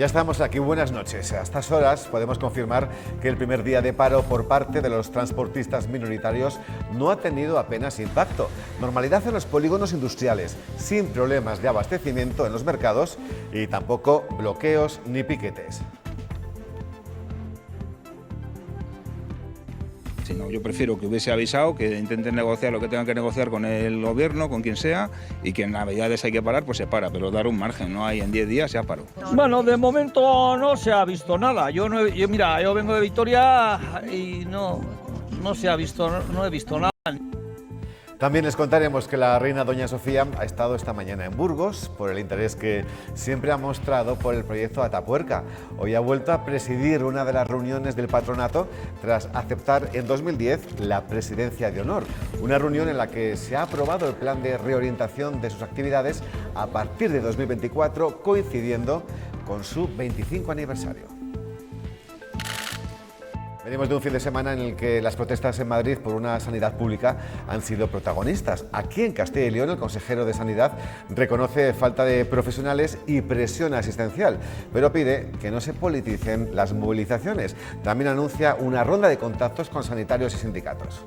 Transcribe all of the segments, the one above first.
Ya estamos aquí, buenas noches. A estas horas podemos confirmar que el primer día de paro por parte de los transportistas minoritarios no ha tenido apenas impacto. Normalidad en los polígonos industriales, sin problemas de abastecimiento en los mercados y tampoco bloqueos ni piquetes. No, yo prefiero que hubiese avisado, que intenten negociar lo que tengan que negociar con el gobierno, con quien sea, y que en Navidades hay que parar, pues se para, pero dar un margen, no hay en 10 días ya paró. Bueno, de momento no se ha visto nada. Mira, yo vengo de Vitoria y no se ha visto, no he visto nada. También les contaremos que la reina Doña Sofía ha estado esta mañana en Burgos por el interés que siempre ha mostrado por el proyecto Atapuerca. Hoy ha vuelto a presidir una de las reuniones del patronato tras aceptar en 2010 la presidencia de honor. Una reunión en la que se ha aprobado el plan de reorientación de sus actividades a partir de 2024, coincidiendo con su 25 aniversario. Venimos de un fin de semana en el que las protestas en Madrid por una sanidad pública han sido protagonistas. Aquí en Castilla y León, el consejero de Sanidad reconoce falta de profesionales y presión asistencial, pero pide que no se politicen las movilizaciones. También anuncia una ronda de contactos con sanitarios y sindicatos.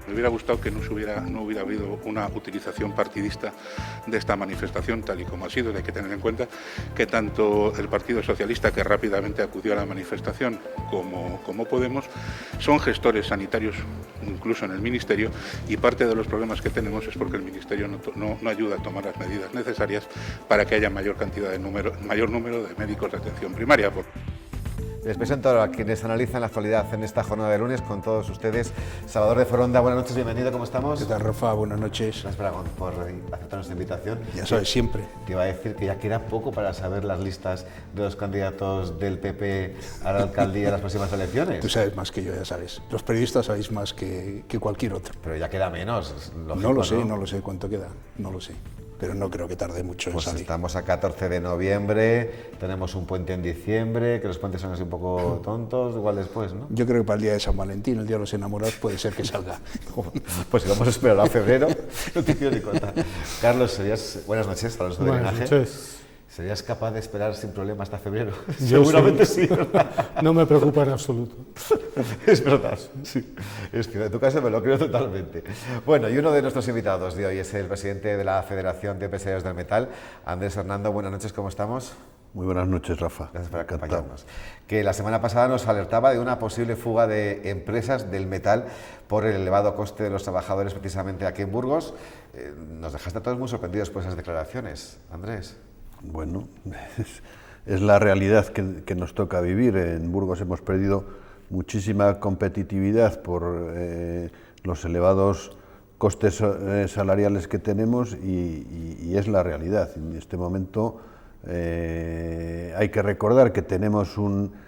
Me hubiera gustado que no hubiera habido una utilización partidista de esta manifestación, tal y como ha sido. Hay que tener en cuenta que tanto el Partido Socialista, que rápidamente acudió a la manifestación, como Podemos, son gestores sanitarios, incluso en el Ministerio, y parte de los problemas que tenemos es porque el Ministerio no ayuda a tomar las medidas necesarias para que haya mayor número de médicos de atención primaria. Les presento a quienes analizan la actualidad en esta jornada de lunes con todos ustedes. Salvador de Foronda, buenas noches, bienvenido, ¿cómo estamos? ¿Qué tal, Rafa? Buenas noches. Gracias por aceptar nuestra invitación. Ya sabes, siempre. Te iba a decir que ya queda poco para saber las listas de los candidatos del PP a la alcaldía en las próximas elecciones. Tú sabes más que yo, ya sabes. Los periodistas sabéis más que cualquier otro. Pero ya queda menos, es lógico, no lo sé cuánto queda, no lo sé. Pero no creo que tarde mucho en salir. Estamos a 14 de noviembre, tenemos un puente en diciembre, que los puentes son así un poco tontos, igual después, ¿no? Yo creo que para el día de San Valentín, el día de los enamorados, puede ser que salga. Pues si vamos a esperar a febrero, no te quiero ni contar. Carlos, buenas noches, Carlos de Buenas Drenaje. noches. ¿Serías capaz de esperar sin problema hasta febrero? Seguramente sí. No me preocupa en absoluto. Es verdad, sí. Es que en tu caso me lo creo totalmente. Bueno, y uno de nuestros invitados de hoy es el presidente de la Federación de Empresarios del Metal, Andrés Hernando. Buenas noches, ¿cómo estamos? Muy buenas noches, Rafa. Gracias por acompañarnos. Que la semana pasada nos alertaba de una posible fuga de empresas del metal por el elevado coste de los trabajadores precisamente aquí en Burgos. Nos dejaste a todos muy sorprendidos por esas declaraciones, Andrés. Bueno, es la realidad que nos toca vivir. En Burgos hemos perdido muchísima competitividad por los elevados costes salariales que tenemos y es la realidad. En este momento hay que recordar que tenemos un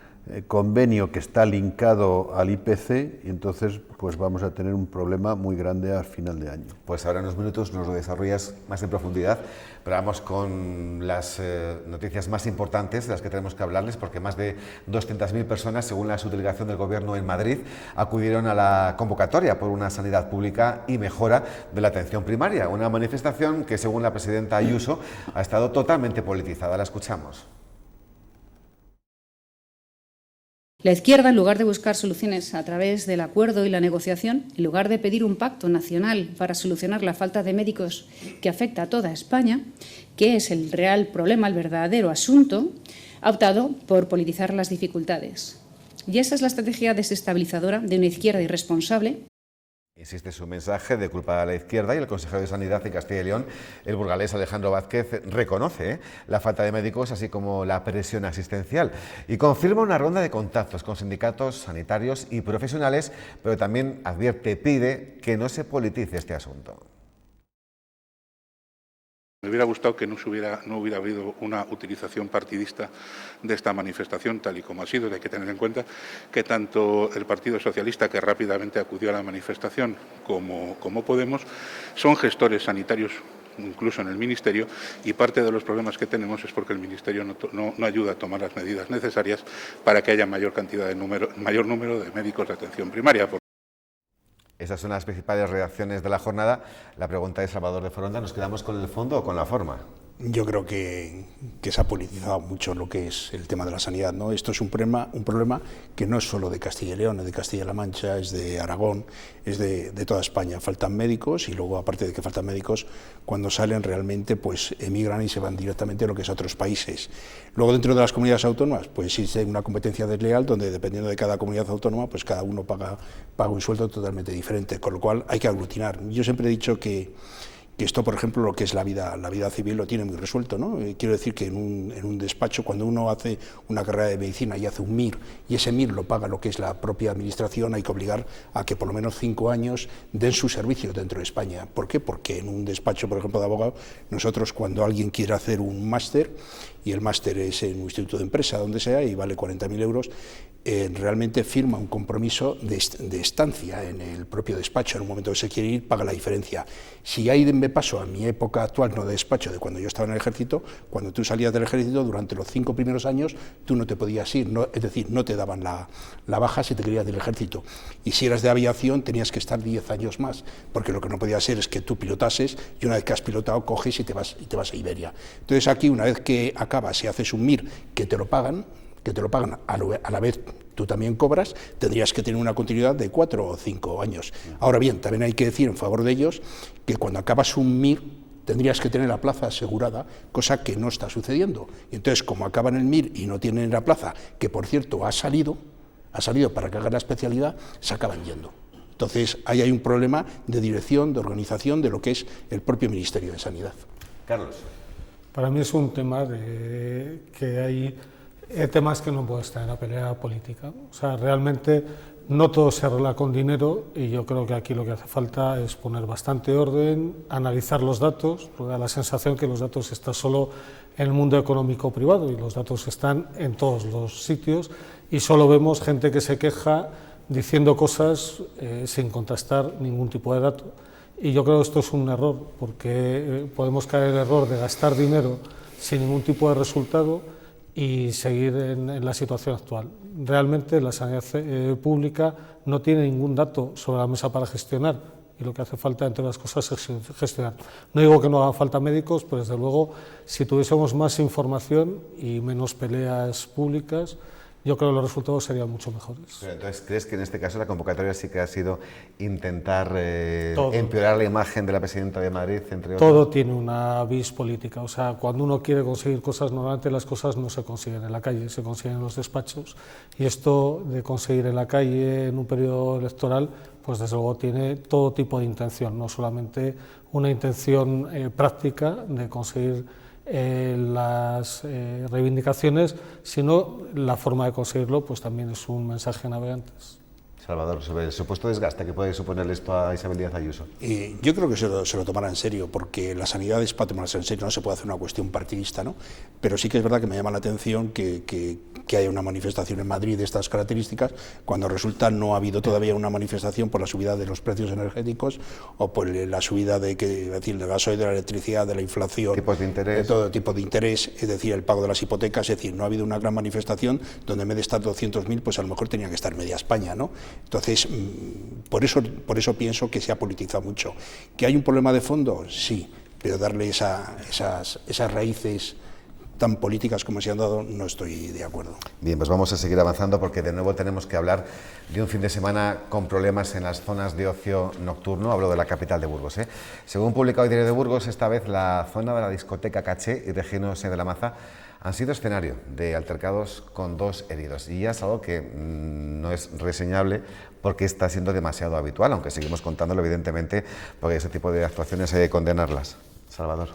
convenio que está linkado al IPC y entonces pues vamos a tener un problema muy grande al final de año. Pues ahora en unos minutos nos lo desarrollas más en profundidad, pero vamos con las noticias más importantes de las que tenemos que hablarles, porque más de 200.000 personas, según la subdelegación del Gobierno en Madrid, acudieron a la convocatoria por una sanidad pública y mejora de la atención primaria, una manifestación que, según la presidenta Ayuso, ha estado totalmente politizada. La escuchamos. La izquierda, en lugar de buscar soluciones a través del acuerdo y la negociación, en lugar de pedir un pacto nacional para solucionar la falta de médicos que afecta a toda España, que es el real problema, el verdadero asunto, ha optado por politizar las dificultades. Y esa es la estrategia desestabilizadora de una izquierda irresponsable. Insiste su mensaje de culpa a la izquierda y el consejero de Sanidad de Castilla y León, el burgalés Alejandro Vázquez, reconoce la falta de médicos así como la presión asistencial y confirma una ronda de contactos con sindicatos sanitarios y profesionales, pero también pide que no se politice este asunto. Me hubiera gustado que no hubiera habido una utilización partidista de esta manifestación, tal y como ha sido. Hay que tener en cuenta que tanto el Partido Socialista, que rápidamente acudió a la manifestación, como Podemos, son gestores sanitarios, incluso en el Ministerio, y parte de los problemas que tenemos es porque el Ministerio no ayuda a tomar las medidas necesarias para que haya mayor número de médicos de atención primaria. Esas son las principales reacciones de la jornada. La pregunta es, Salvador de Foronda, ¿nos quedamos con el fondo o con la forma? Yo creo que se ha politizado mucho lo que es el tema de la sanidad, ¿no? Esto es un problema que no es solo de Castilla y León, es de Castilla-La Mancha, es de Aragón, es de toda España. Faltan médicos y luego, aparte de que faltan médicos, cuando salen realmente pues emigran y se van directamente a lo que es a otros países. Luego, dentro de las comunidades autónomas, pues existe una competencia desleal donde, dependiendo de cada comunidad autónoma, pues cada uno paga un sueldo totalmente diferente, con lo cual hay que aglutinar. Yo siempre he dicho que esto, por ejemplo, lo que es la vida civil lo tiene muy resuelto, ¿no? Quiero decir que en un despacho, cuando uno hace una carrera de medicina y hace un MIR, y ese MIR lo paga lo que es la propia administración, hay que obligar a que por lo menos 5 años den su servicio dentro de España. ¿Por qué? Porque en un despacho, por ejemplo, de abogado, nosotros cuando alguien quiere hacer un máster, y el máster es en un instituto de empresa, donde sea, y vale 40.000 euros, realmente firma un compromiso de estancia en el propio despacho. En un momento que se quiere ir, paga la diferencia. Si ahí me paso a mi época actual, no de despacho, de cuando yo estaba en el ejército, cuando tú salías del ejército, durante los 5 primeros años, tú no te podías ir, es decir, no te daban la baja si te querías del ejército. Y si eras de aviación, tenías que estar 10 años más, porque lo que no podía ser es que tú pilotases, y una vez que has pilotado, coges y te vas a Iberia. Entonces aquí, una vez que acabas y haces un MIR que te lo pagan a la vez tú también cobras, tendrías que tener una continuidad de 4 o 5 años. Ahora bien, también hay que decir en favor de ellos que cuando acabas un MIR tendrías que tener la plaza asegurada, cosa que no está sucediendo. Y entonces, como acaban el MIR y no tienen la plaza, que por cierto ha salido para que hagan la especialidad, se acaban yendo. Entonces, ahí hay un problema de dirección, de organización de lo que es el propio Ministerio de Sanidad. Carlos. Para mí es un tema que hay temas que no pueden estar en la pelea política. O sea, realmente no todo se arregla con dinero y yo creo que aquí lo que hace falta es poner bastante orden, analizar los datos, porque da la sensación que los datos están solo en el mundo económico privado y los datos están en todos los sitios y solo vemos gente que se queja diciendo cosas sin contrastar ningún tipo de dato. Y yo creo que esto es un error, porque podemos caer en el error de gastar dinero sin ningún tipo de resultado y seguir en la situación actual. Realmente la sanidad pública no tiene ningún dato sobre la mesa para gestionar y lo que hace falta, entre las cosas, es gestionar. No digo que no haga falta médicos, pero desde luego, si tuviésemos más información y menos peleas públicas, yo creo que los resultados serían mucho mejores. Pero entonces, ¿crees que en este caso la convocatoria sí que ha sido intentar empeorar la imagen de la presidenta de Madrid, entre otros? Todo tiene una vis política. O sea, cuando uno quiere conseguir cosas, normalmente las cosas no se consiguen en la calle, se consiguen en los despachos. Y esto de conseguir en la calle en un periodo electoral, pues desde luego tiene todo tipo de intención, no solamente una intención práctica de conseguir las reivindicaciones, sino la forma de conseguirlo, pues también es un mensaje a navegantes. Salvador, sobre el supuesto desgaste que puede suponer esto a Isabel Díaz Ayuso. Yo creo que se lo tomará en serio, porque la sanidad es para tomarse en serio, no se puede hacer una cuestión partidista, ¿no? Pero sí que es verdad que me llama la atención que haya una manifestación en Madrid de estas características, cuando resulta no ha habido todavía una manifestación por la subida de los precios energéticos o por la subida del gasoil, de la electricidad, de la inflación, tipos de interés, de todo tipo de interés, es decir, el pago de las hipotecas, es decir, no ha habido una gran manifestación donde en vez de estar 200.000, pues a lo mejor tenía que estar media España, ¿no? Entonces, por eso pienso que se ha politizado mucho. ¿Que hay un problema de fondo? Sí, pero darle esas raíces tan políticas como se han dado, no estoy de acuerdo. Bien, pues vamos a seguir avanzando porque de nuevo tenemos que hablar de un fin de semana con problemas en las zonas de ocio nocturno. Hablo de la capital de Burgos. Según publicado el Diario de Burgos, esta vez la zona de la discoteca Caché y Regino S. de la Maza han sido escenario de altercados con 2 heridos. Y ya es algo que no es reseñable porque está siendo demasiado habitual, aunque seguimos contándolo evidentemente, porque ese tipo de actuaciones hay que condenarlas. Salvador.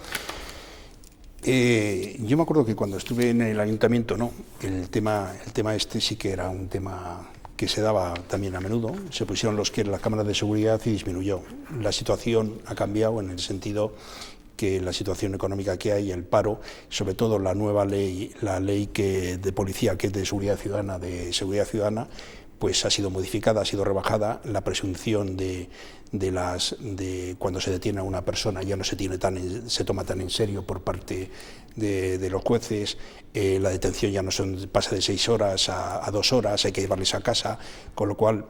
Yo me acuerdo que cuando estuve en el ayuntamiento, ¿no? el tema este sí que era un tema que se daba también a menudo. Se pusieron las cámaras de seguridad y disminuyó. La situación ha cambiado en el sentido que la situación económica que hay, el paro, sobre todo la nueva ley, la ley de policía, que es de seguridad ciudadana, pues ha sido modificada, ha sido rebajada. La presunción de cuando se detiene a una persona ya no se toma tan en serio por parte de los jueces. La detención ya no pasa de 6 horas a 2 horas, hay que llevarles a casa, con lo cual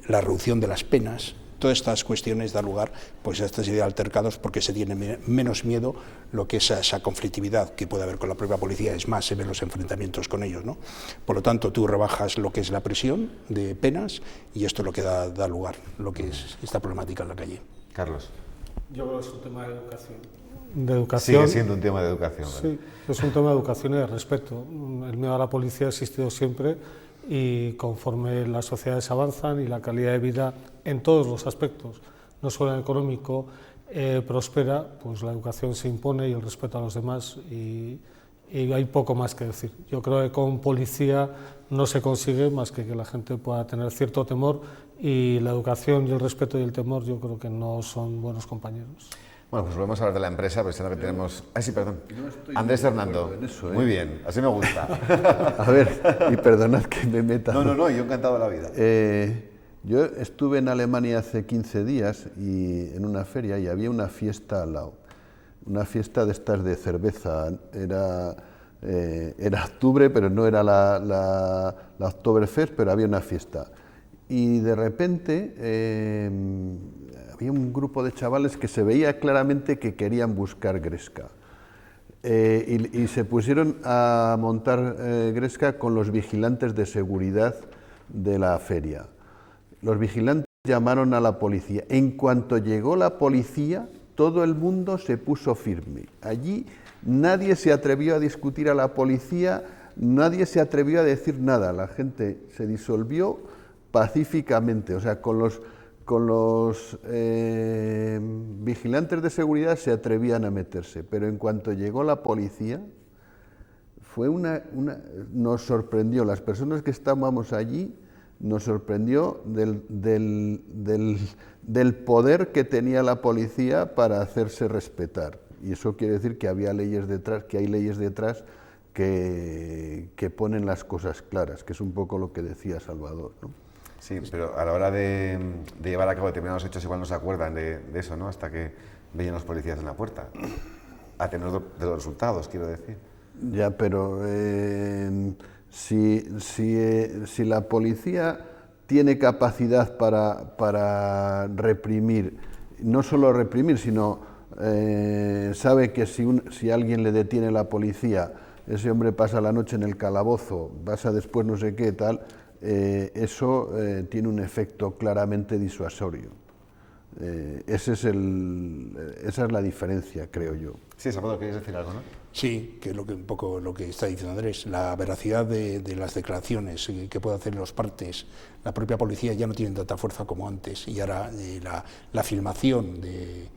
la reducción de las penas todas estas cuestiones dan lugar pues, a esta serie de altercados porque se tiene menos miedo lo que es esa conflictividad que puede haber con la propia policía, es más, se ven los enfrentamientos con ellos, ¿no? Por lo tanto, tú rebajas lo que es la presión de penas y esto es lo que da lugar, lo que es esta problemática en la calle. Carlos. Yo creo que es un tema de educación. Sigue siendo un tema de educación. Sí, es un tema de educación y de respeto. El miedo a la policía ha existido siempre y conforme las sociedades avanzan y la calidad de vida en todos los aspectos, no solo en el económico, prospera, pues la educación se impone y el respeto a los demás y hay poco más que decir. Yo creo que con policía no se consigue más que la gente pueda tener cierto temor y la educación y el respeto y el temor yo creo que no son buenos compañeros. Bueno, pues volvemos a hablar de la empresa, pensando que tenemos... Ay, sí, perdón. Andrés Hernando. Eso, Muy bien, así me gusta. A ver, y perdonad que me meta. No, yo encantado de la vida. Yo estuve en Alemania hace 15 días y en una feria y había una fiesta al lado. Una fiesta de estas de cerveza. Era octubre, pero no era la Oktoberfest, pero había una fiesta. Y de repente había un grupo de chavales que se veía claramente que querían buscar gresca. Y se pusieron a montar gresca con los vigilantes de seguridad de la feria. Los vigilantes llamaron a la policía. En cuanto llegó la policía, todo el mundo se puso firme. Allí nadie se atrevió a discutir a la policía, nadie se atrevió a decir nada. La gente se disolvió pacíficamente, o sea, con los vigilantes de seguridad se atrevían a meterse, pero en cuanto llegó la policía, nos sorprendió, las personas que estábamos allí, nos sorprendió del poder que tenía la policía para hacerse respetar. Y eso quiere decir que había leyes detrás, que hay leyes detrás que ponen las cosas claras, que es un poco lo que decía Salvador, ¿no? Sí, pero a la hora de llevar a cabo determinados hechos igual no se acuerdan de eso, ¿no? Hasta que veían los policías en la puerta. A tener de los resultados, quiero decir. Ya, pero si la policía tiene capacidad para reprimir, no solo reprimir, sino sabe que si alguien le detiene la policía, ese hombre pasa la noche en el calabozo, pasa después no sé qué, tal, eso tiene un efecto claramente disuasorio. Esa es la diferencia, creo yo. Sí, Salvador, ¿querías decir algo, no? Sí, que es un poco lo que está diciendo Andrés, la veracidad de las declaraciones que puede hacer los partes. La propia policía ya no tiene tanta fuerza como antes y ahora la filmación de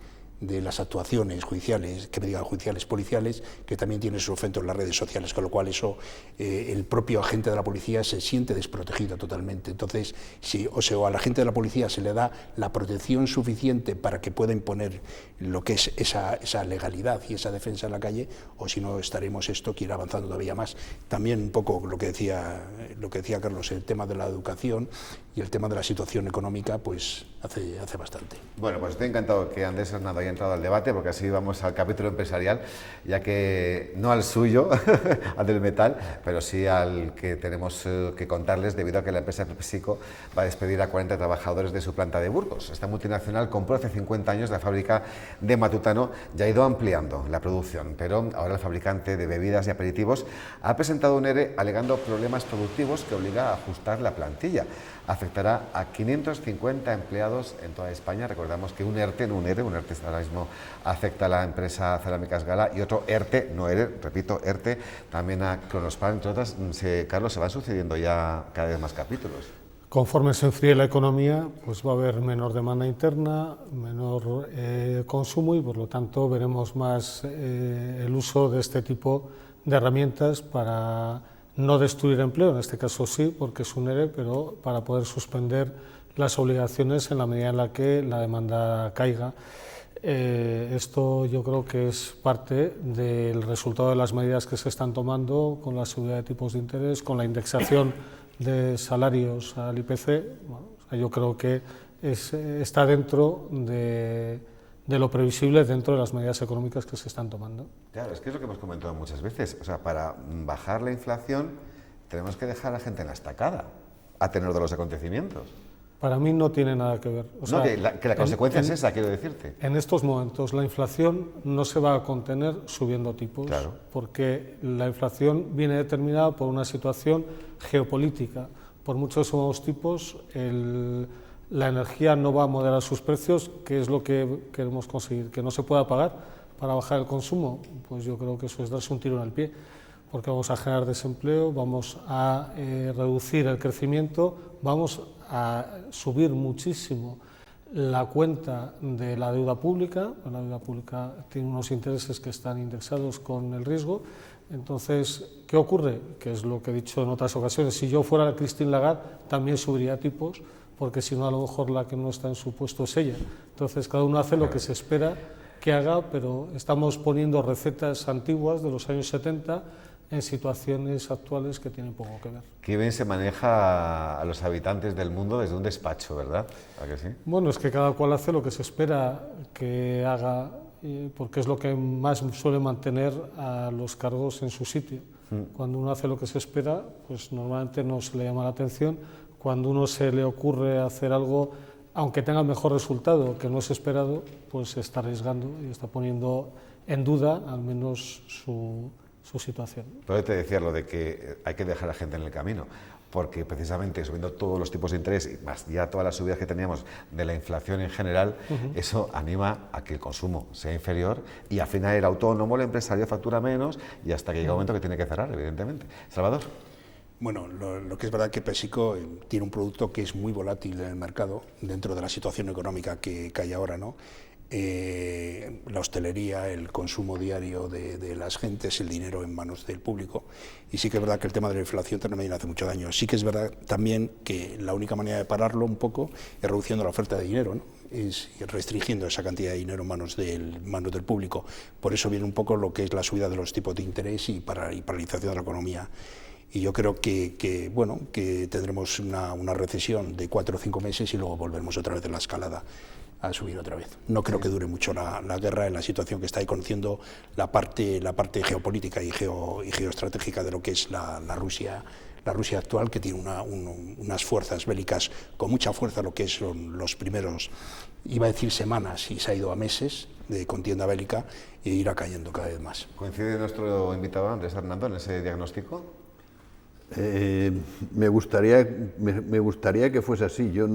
las actuaciones judiciales, que me digan judiciales, policiales, que también tiene su efecto en las redes sociales, con lo cual eso, el propio agente de la policía se siente desprotegido totalmente. Entonces, si a la gente de la policía se le da la protección suficiente para que pueda imponer lo que es esa legalidad y esa defensa en la calle, o si no estaremos esto que ir avanzando todavía más. También un poco lo que decía Carlos, el tema de la educación y el tema de la situación económica, pues hace bastante. Bueno, pues estoy encantado que Andrés Hernando haya entrado al debate, porque así vamos al capítulo empresarial, ya que no al suyo, al del metal, pero sí al que tenemos que contarles, debido a que la empresa PepsiCo va a despedir a 40 trabajadores de su planta de Burgos. Esta multinacional compró hace 50 años la fábrica de Matutano y ha ido ampliando la producción, pero ahora el fabricante de bebidas y aperitivos ha presentado un ERE alegando problemas productivos que obliga a ajustar la plantilla. Afectará a 550 empleados en toda España. Recordamos que un ERTE, no un ERE, un ERTE ahora mismo afecta a la empresa Cerámicas Gala y otro ERTE, no ERE, repito, ERTE, también a Kronospan, entre otras. Carlos, se van sucediendo ya cada vez más capítulos. Conforme se enfríe la economía, pues va a haber menor demanda interna, menor consumo y por lo tanto veremos más el uso de este tipo de herramientas para no destruir empleo, en este caso sí, porque es un ERE, pero para poder suspender las obligaciones en la medida en la que la demanda caiga. Esto yo creo que es parte del resultado de las medidas que se están tomando con la subida de tipos de interés, con la indexación de salarios al IPC. Bueno, yo creo que está dentro de lo previsible dentro de las medidas económicas que se están tomando. Claro, es que es lo que hemos comentado muchas veces. O sea, para bajar la inflación tenemos que dejar a la gente en la estacada, a tenor de los acontecimientos. Para mí no tiene nada que ver. O sea, no, que la consecuencia es esa, quiero decirte. En estos momentos la inflación no se va a contener subiendo tipos, claro, porque la inflación viene determinada por una situación geopolítica. Por mucho que subamos tipos, la energía no va a moderar sus precios, que es lo que queremos conseguir. Que no se pueda pagar para bajar el consumo, pues yo creo que eso es darse un tiro en el pie, porque vamos a generar desempleo, vamos a reducir el crecimiento, vamos a subir muchísimo la cuenta de la deuda pública. La deuda pública tiene unos intereses que están indexados con el riesgo. Entonces, ¿qué ocurre? Que es lo que he dicho en otras ocasiones, si yo fuera Christine Lagarde también subiría tipos, porque si no a lo mejor la que no está en su puesto es ella. Entonces cada uno hace lo que se espera que haga, pero estamos poniendo recetas antiguas de los años 70 en situaciones actuales que tienen poco que ver. Qué bien se maneja a los habitantes del mundo desde un despacho, ¿verdad? ¿A que sí? Bueno, es que cada cual hace lo que se espera que haga, porque es lo que más suele mantener a los cargos en su sitio. Cuando uno hace lo que se espera, pues normalmente no se le llama la atención. Cuando uno se le ocurre hacer algo, aunque tenga mejor resultado que no es esperado, pues se está arriesgando y está poniendo en duda al menos su situación. Pero te decía lo de que hay que dejar a la gente en el camino, porque precisamente subiendo todos los tipos de interés y más ya todas las subidas que teníamos de la inflación en general, eso anima a que el consumo sea inferior y al final el autónomo, el empresario factura menos y hasta que llega un momento que tiene que cerrar, evidentemente. Salvador. Bueno, lo que es verdad que PepsiCo tiene un producto que es muy volátil en el mercado dentro de la situación económica que hay ahora, ¿no? La hostelería, el consumo diario de las gentes, el dinero en manos del público. Y sí que es verdad que el tema de la inflación también hace mucho daño. Sí que es verdad también que la única manera de pararlo un poco es reduciendo la oferta de dinero, ¿no? Es restringiendo esa cantidad de dinero en manos del público. Por eso viene un poco lo que es la subida de los tipos de interés y paralización de la economía. Y yo creo que tendremos una recesión de 4 o 5 meses y luego volveremos otra vez en la escalada a subir otra vez. No creo que dure mucho la guerra en la situación que está ahí, conociendo la parte geopolítica y geoestratégica de lo que es la Rusia actual, que tiene unas fuerzas bélicas con mucha fuerza, lo que son los primeros, iba a decir semanas, y se ha ido a meses de contienda bélica e irá cayendo cada vez más. ¿Coincide nuestro invitado Andrés Hernando en ese diagnóstico? Me gustaría que fuese así. Yo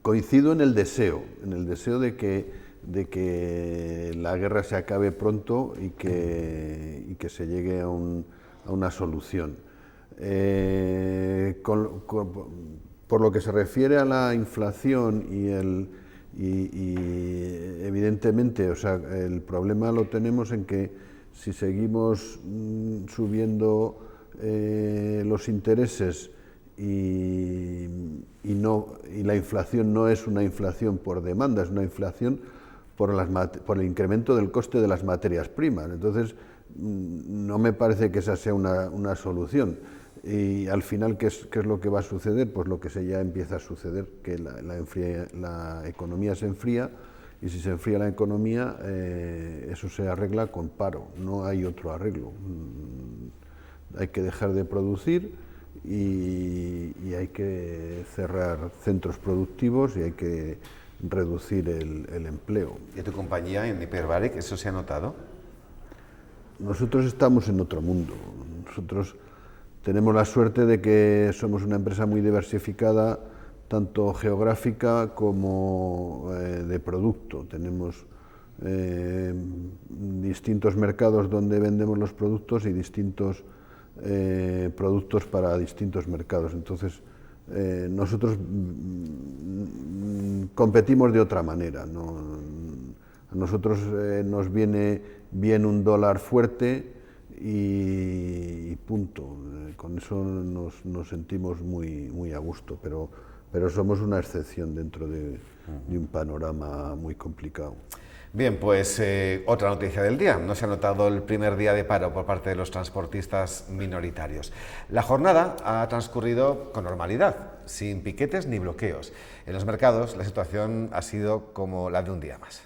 coincido en el deseo de que la guerra se acabe pronto y que se llegue a una solución. Por lo que se refiere a la inflación y evidentemente, o sea, el problema lo tenemos en que si seguimos subiendo los intereses y la inflación no es una inflación por demanda, es una inflación por el incremento del coste de las materias primas. Entonces, no me parece que esa sea una solución. Y al final, ¿qué es lo que va a suceder? Pues lo que ya empieza a suceder, que la economía se enfría, y si se enfría la economía, eso se arregla con paro, no hay otro arreglo. Hay que dejar de producir y hay que cerrar centros productivos y hay que reducir el empleo. ¿Y tu compañía en Hyperbaric, eso se ha notado? Nosotros estamos en otro mundo. Nosotros tenemos la suerte de que somos una empresa muy diversificada, tanto geográfica como de producto. Tenemos distintos mercados donde vendemos los productos y distintos productos para distintos mercados. Entonces, nosotros competimos de otra manera. A nosotros nos viene bien un dólar fuerte y punto. Con eso nos sentimos muy a gusto, pero somos una excepción dentro de un panorama muy complicado. Bien, pues otra noticia del día. No se ha notado el primer día de paro por parte de los transportistas minoritarios. La jornada ha transcurrido con normalidad, sin piquetes ni bloqueos. En los mercados la situación ha sido como la de un día más.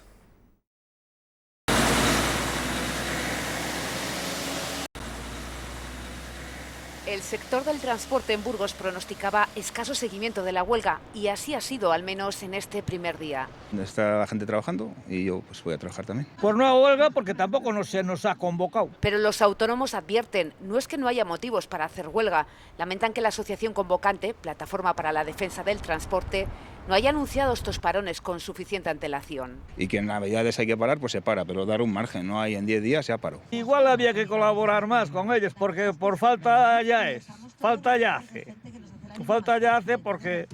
El sector del transporte en Burgos pronosticaba escaso seguimiento de la huelga y así ha sido, al menos en este primer día. Está la gente trabajando y yo pues voy a trabajar también. Pues no huelga porque tampoco se nos ha convocado. Pero los autónomos advierten, no es que no haya motivos para hacer huelga. Lamentan que la asociación convocante, Plataforma para la Defensa del Transporte, no haya anunciado estos parones con suficiente antelación. Y que en Navidades hay que parar, pues se para, pero dar un margen, no hay en 10 días se ha parado. Igual había que colaborar más con ellos porque por falta ya es, falta ya hace porque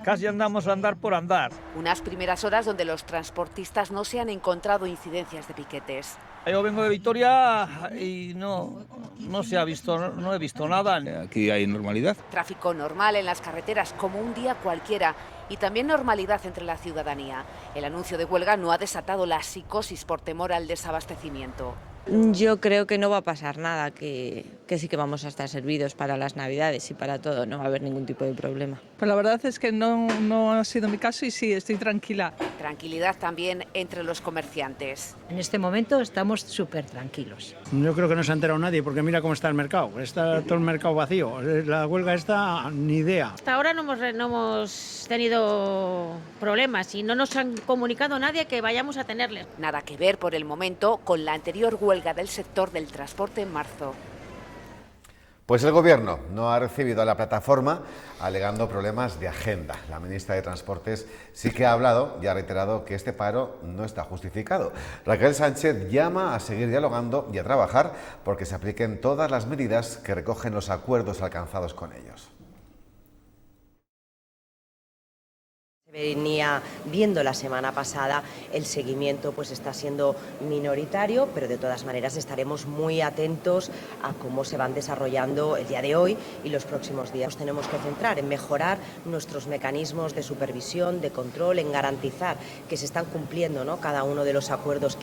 casi andamos a andar por andar. Unas primeras horas donde los transportistas no se han encontrado incidencias de piquetes. Yo vengo de Vitoria y no he visto nada. Aquí hay normalidad. Tráfico normal en las carreteras como un día cualquiera y también normalidad entre la ciudadanía. El anuncio de huelga no ha desatado la psicosis por temor al desabastecimiento. Yo creo que no va a pasar nada, que sí que vamos a estar servidos para las Navidades y para todo, no va a haber ningún tipo de problema. Pues la verdad es que no ha sido mi caso y sí, estoy tranquila. Tranquilidad también entre los comerciantes. En este momento estamos súper tranquilos. Yo creo que no se ha enterado nadie, porque mira cómo está el mercado. Está todo el mercado vacío. La huelga está ni idea. Hasta ahora no hemos tenido problemas y no nos han comunicado nadie que vayamos a tenerles. Nada que ver por el momento con la anterior huelga del sector del transporte en marzo. Pues el Gobierno no ha recibido a la plataforma alegando problemas de agenda. La ministra de Transportes sí que ha hablado y ha reiterado que este paro no está justificado. Raquel Sánchez llama a seguir dialogando y a trabajar porque se apliquen todas las medidas que recogen los acuerdos alcanzados con ellos. Venía viendo la semana pasada, el seguimiento pues está siendo minoritario, pero de todas maneras estaremos muy atentos a cómo se van desarrollando el día de hoy y los próximos días. Nos tenemos que centrar en mejorar nuestros mecanismos de supervisión, de control, en garantizar que se están cumpliendo, ¿no?, cada uno de los acuerdos.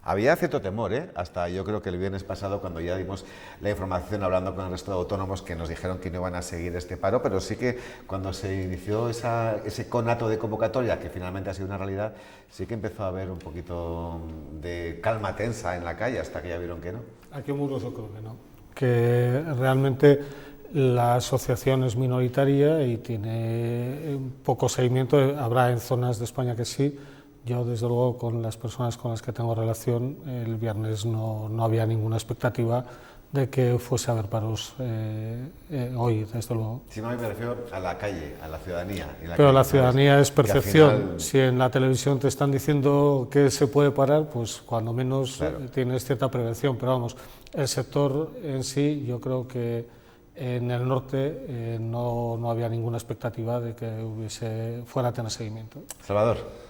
Había cierto temor, hasta yo creo que el viernes pasado, cuando ya dimos la información hablando con el resto de autónomos que nos dijeron que no iban a seguir este paro, pero sí que cuando se inició ese conato de convocatoria, que finalmente ha sido una realidad, sí que empezó a haber un poquito de calma tensa en la calle, hasta que ya vieron que no. Aquí en Burgos yo creo que no, que realmente la asociación es minoritaria y tiene poco seguimiento. Habrá en zonas de España que sí. Yo, desde luego, con las personas con las que tengo relación, el viernes no había ninguna expectativa de que fuese a haber paros hoy, desde luego. Si no, me refiero a la calle, a la ciudadanía. Pero la ciudadanía es percepción. Final... Si en la televisión te están diciendo que se puede parar, pues cuando menos tienes cierta prevención. Pero vamos, el sector en sí, yo creo que en el norte no había ninguna expectativa de que fuera a tener seguimiento. Salvador.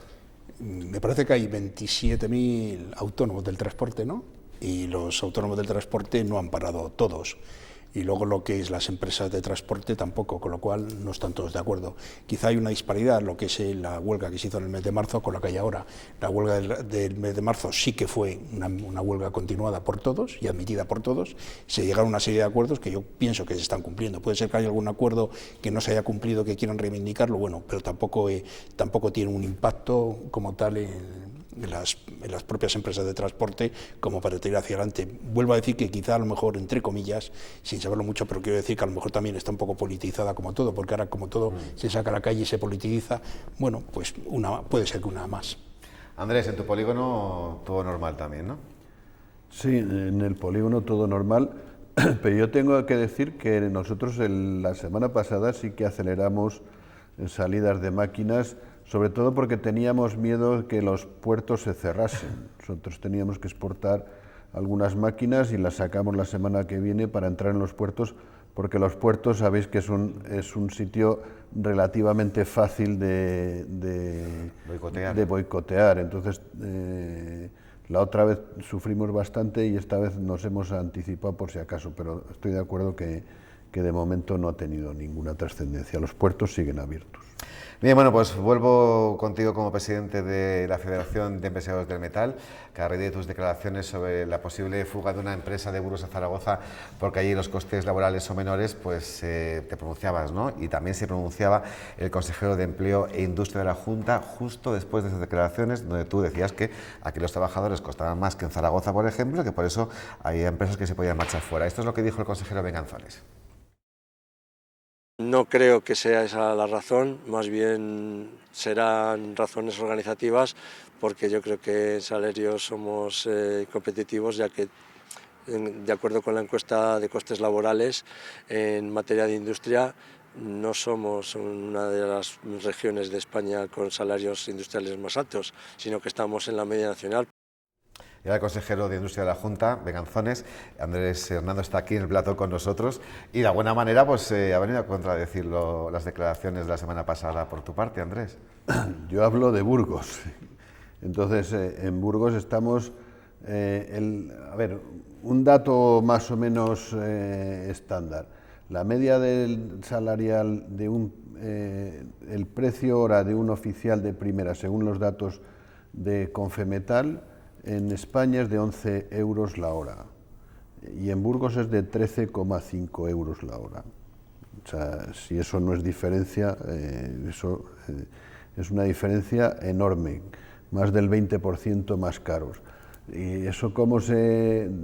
Me parece que hay 27.000 autónomos del transporte, ¿no? Y los autónomos del transporte no han parado todos. Y luego lo que es las empresas de transporte tampoco, con lo cual no están todos de acuerdo. Quizá hay una disparidad, lo que es la huelga que se hizo en el mes de marzo con la que hay ahora. La huelga del mes de marzo sí que fue una huelga continuada por todos y admitida por todos. Se llegaron a una serie de acuerdos que yo pienso que se están cumpliendo. Puede ser que haya algún acuerdo que no se haya cumplido, que quieran reivindicarlo, bueno, pero tampoco tiene un impacto como tal en las propias empresas de transporte como para tirar hacia adelante. Vuelvo a decir que quizá a lo mejor, entre comillas, sin saberlo mucho, pero quiero decir que a lo mejor también está un poco politizada como todo, porque ahora como todo se saca a la calle y se politiza, bueno, pues puede ser que una más. Andrés, en tu polígono todo normal también, ¿no? Sí, en el polígono todo normal, pero yo tengo que decir que nosotros la semana pasada sí que aceleramos salidas de máquinas, sobre todo porque teníamos miedo que los puertos se cerrasen. Nosotros teníamos que exportar algunas máquinas y las sacamos la semana que viene para entrar en los puertos, porque los puertos sabéis que es un sitio relativamente fácil de boicotear. Entonces, la otra vez sufrimos bastante y esta vez nos hemos anticipado por si acaso, pero estoy de acuerdo que que de momento no ha tenido ninguna trascendencia. Los puertos siguen abiertos. Bien, bueno, pues vuelvo contigo como presidente de la Federación de Empresarios del Metal, que a raíz de tus declaraciones sobre la posible fuga de una empresa de Burgos a Zaragoza, porque allí los costes laborales son menores, pues te pronunciabas, ¿no? Y también se pronunciaba el consejero de Empleo e Industria de la Junta justo después de esas declaraciones, donde tú decías que aquí los trabajadores costaban más que en Zaragoza, por ejemplo, que por eso hay empresas que se podían marchar fuera. Esto es lo que dijo el consejero Beganzones. No creo que sea esa la razón, más bien serán razones organizativas, porque yo creo que en salarios somos competitivos, ya que de acuerdo con la encuesta de costes laborales en materia de industria no somos una de las regiones de España con salarios industriales más altos, sino que estamos en la media nacional. Era el consejero de Industria de la Junta, Beganzones. Andrés Hernando está aquí en el plato con nosotros y de alguna manera pues ha venido a contradecir las declaraciones de la semana pasada por tu parte, Andrés. Yo hablo de Burgos. Entonces, en Burgos estamos... a ver, un dato más o menos estándar. La media del salarial de el precio hora de un oficial de primera, según los datos de Confemetal, en España es de 11 euros la hora y en Burgos es de 13,5 euros la hora. O sea, si eso no es diferencia, eso es una diferencia enorme, más del 20% más caros. Y eso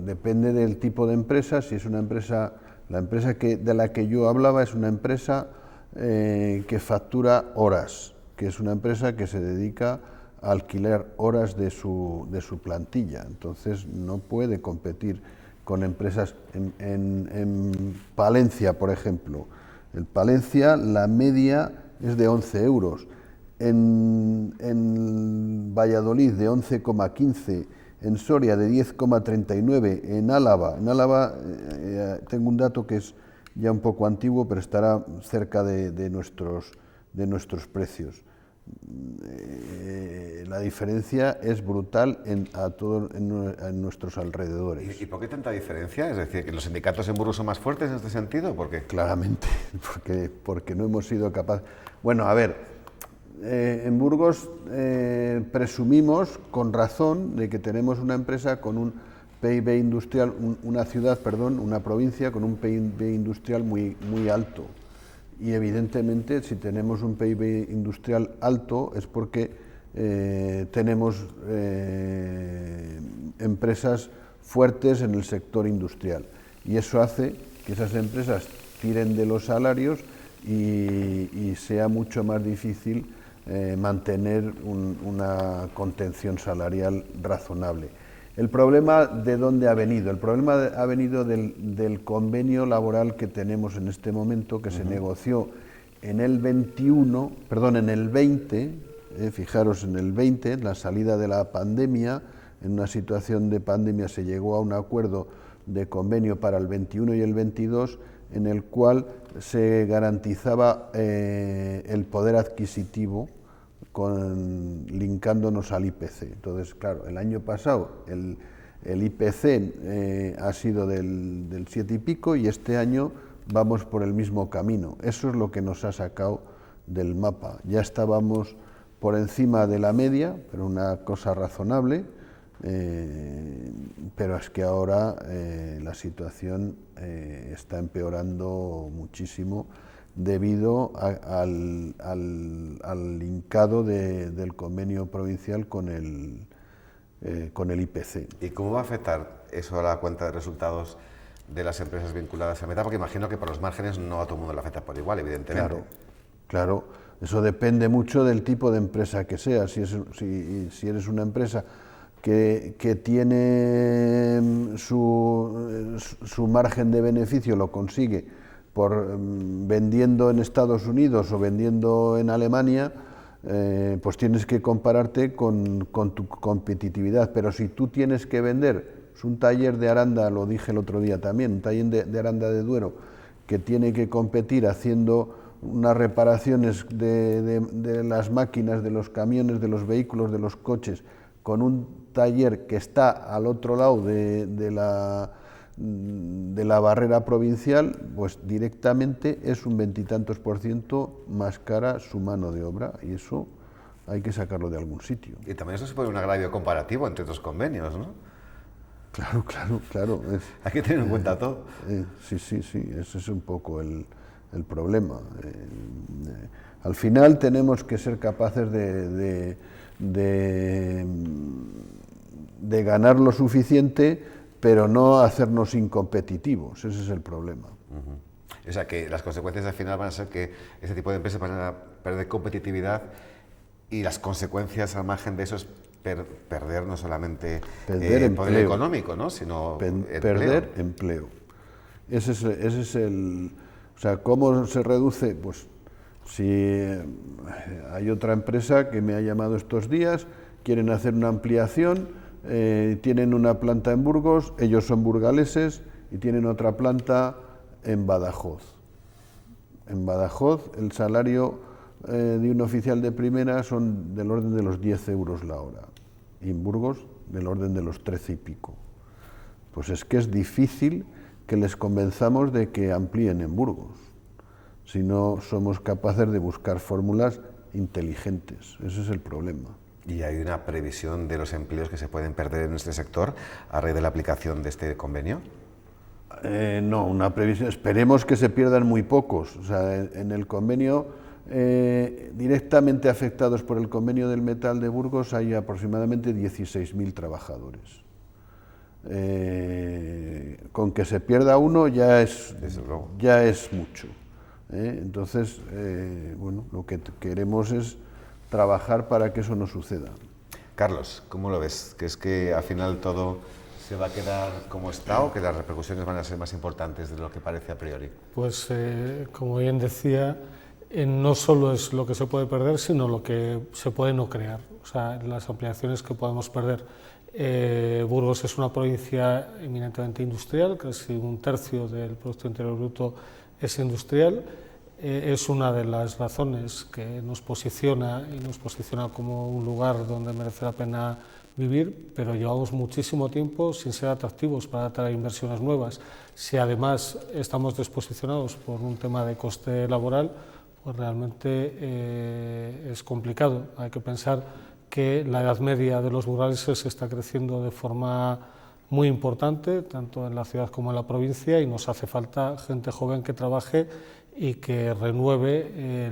depende del tipo de empresa. Si es una empresa, la empresa de la que yo hablaba es una empresa que factura horas, que es una empresa que se dedica a alquilar horas de su plantilla. Entonces no puede competir con empresas en Palencia, por ejemplo. En Palencia la media es de 11 euros, en Valladolid de 11,15, en Soria de 10,39, en Álava tengo un dato que es ya un poco antiguo, pero estará cerca de nuestros precios. La diferencia es brutal en nuestros alrededores. ¿Y por qué tanta diferencia? Es decir, ¿que los sindicatos en Burgos son más fuertes en este sentido? ¿Por qué? Claramente, porque no hemos sido capaces... Bueno, a ver, en Burgos presumimos con razón de que tenemos una empresa con un PIB industrial, una provincia con un PIB industrial muy alto. Y evidentemente, si tenemos un PIB industrial alto es porque tenemos empresas fuertes en el sector industrial. Y eso hace que esas empresas tiren de los salarios y sea mucho más difícil mantener una contención salarial razonable. El problema, ¿de dónde ha venido? El problema ha venido del convenio laboral que tenemos en este momento, que se negoció en el 20, fijaros, en el 20, en la salida de la pandemia. En una situación de pandemia se llegó a un acuerdo de convenio para el 21 y el 22, en el cual se garantizaba el poder adquisitivo linkándonos al IPC. Entonces, claro, el año pasado el IPC ha sido del 7 y pico y este año vamos por el mismo camino. Eso es lo que nos ha sacado del mapa. Ya estábamos por encima de la media, pero una cosa razonable, pero es que ahora la situación está empeorando muchísimo debido al linkado del convenio provincial con el IPC. ¿Y cómo va a afectar eso a la cuenta de resultados de las empresas vinculadas a Meta? Porque imagino que por los márgenes no a todo el mundo le afecta por igual, evidentemente. Claro, eso depende mucho del tipo de empresa que sea. Si eres una empresa que tiene su margen de beneficio, lo consigue vendiendo en Estados Unidos o vendiendo en Alemania, pues tienes que compararte con tu competitividad. Pero si tú tienes que vender, es un taller de Aranda, lo dije el otro día también, un taller de Aranda de Duero, que tiene que competir haciendo unas reparaciones de las máquinas, de los camiones, de los vehículos, de los coches, con un taller que está al otro lado de de la barrera provincial, pues directamente es un 20 y tantos % más cara su mano de obra, y eso hay que sacarlo de algún sitio. Y también eso supone un agravio comparativo entre dos convenios, ¿no? Claro. Hay que tener en cuenta todo. Sí, ese es un poco el problema. Al final tenemos que ser capaces de ganar lo suficiente, pero no hacernos incompetitivos. Ese es el problema. O sea, que las consecuencias al final van a ser que ese tipo de empresas van a perder competitividad, y las consecuencias al margen de eso es perder no solamente poder económico, ¿no? Sino perder empleo. Ese es el... O sea, ¿cómo se reduce? Pues si hay otra empresa que me ha llamado estos días, quieren hacer una ampliación, tienen una planta en Burgos, ellos son burgaleses, y tienen otra planta en Badajoz. En Badajoz el salario de un oficial de primera son del orden de los 10 euros la hora, y en Burgos del orden de los 13 y pico. Pues es que es difícil que les convenzamos de que amplíen en Burgos, si no somos capaces de buscar fórmulas inteligentes. Ese es el problema. ¿Y hay una previsión de los empleos que se pueden perder en este sector a raíz de la aplicación de este convenio? No, una previsión. Esperemos que se pierdan muy pocos. O sea, en el convenio, directamente afectados por el convenio del metal de Burgos, hay aproximadamente 16.000 trabajadores. Con que se pierda uno ya es mucho. Entonces, bueno, lo que queremos es trabajar para que eso no suceda. Carlos, ¿cómo lo ves? ¿Crees que al final todo se va a quedar como está, o que las repercusiones van a ser más importantes de lo que parece a priori? Pues, como bien decía, no solo es lo que se puede perder, sino lo que se puede no crear, o sea, las ampliaciones que podemos perder. Burgos es una provincia eminentemente industrial, casi un tercio del Producto Interior Bruto es industrial. Es una de las razones que nos posiciona como un lugar donde merece la pena vivir, pero llevamos muchísimo tiempo sin ser atractivos para atraer inversiones nuevas. Si además estamos desposicionados por un tema de coste laboral, pues realmente es complicado. Hay que pensar que la edad media de los burgaleses está creciendo de forma muy importante, tanto en la ciudad como en la provincia, y nos hace falta gente joven que trabaje y que renueve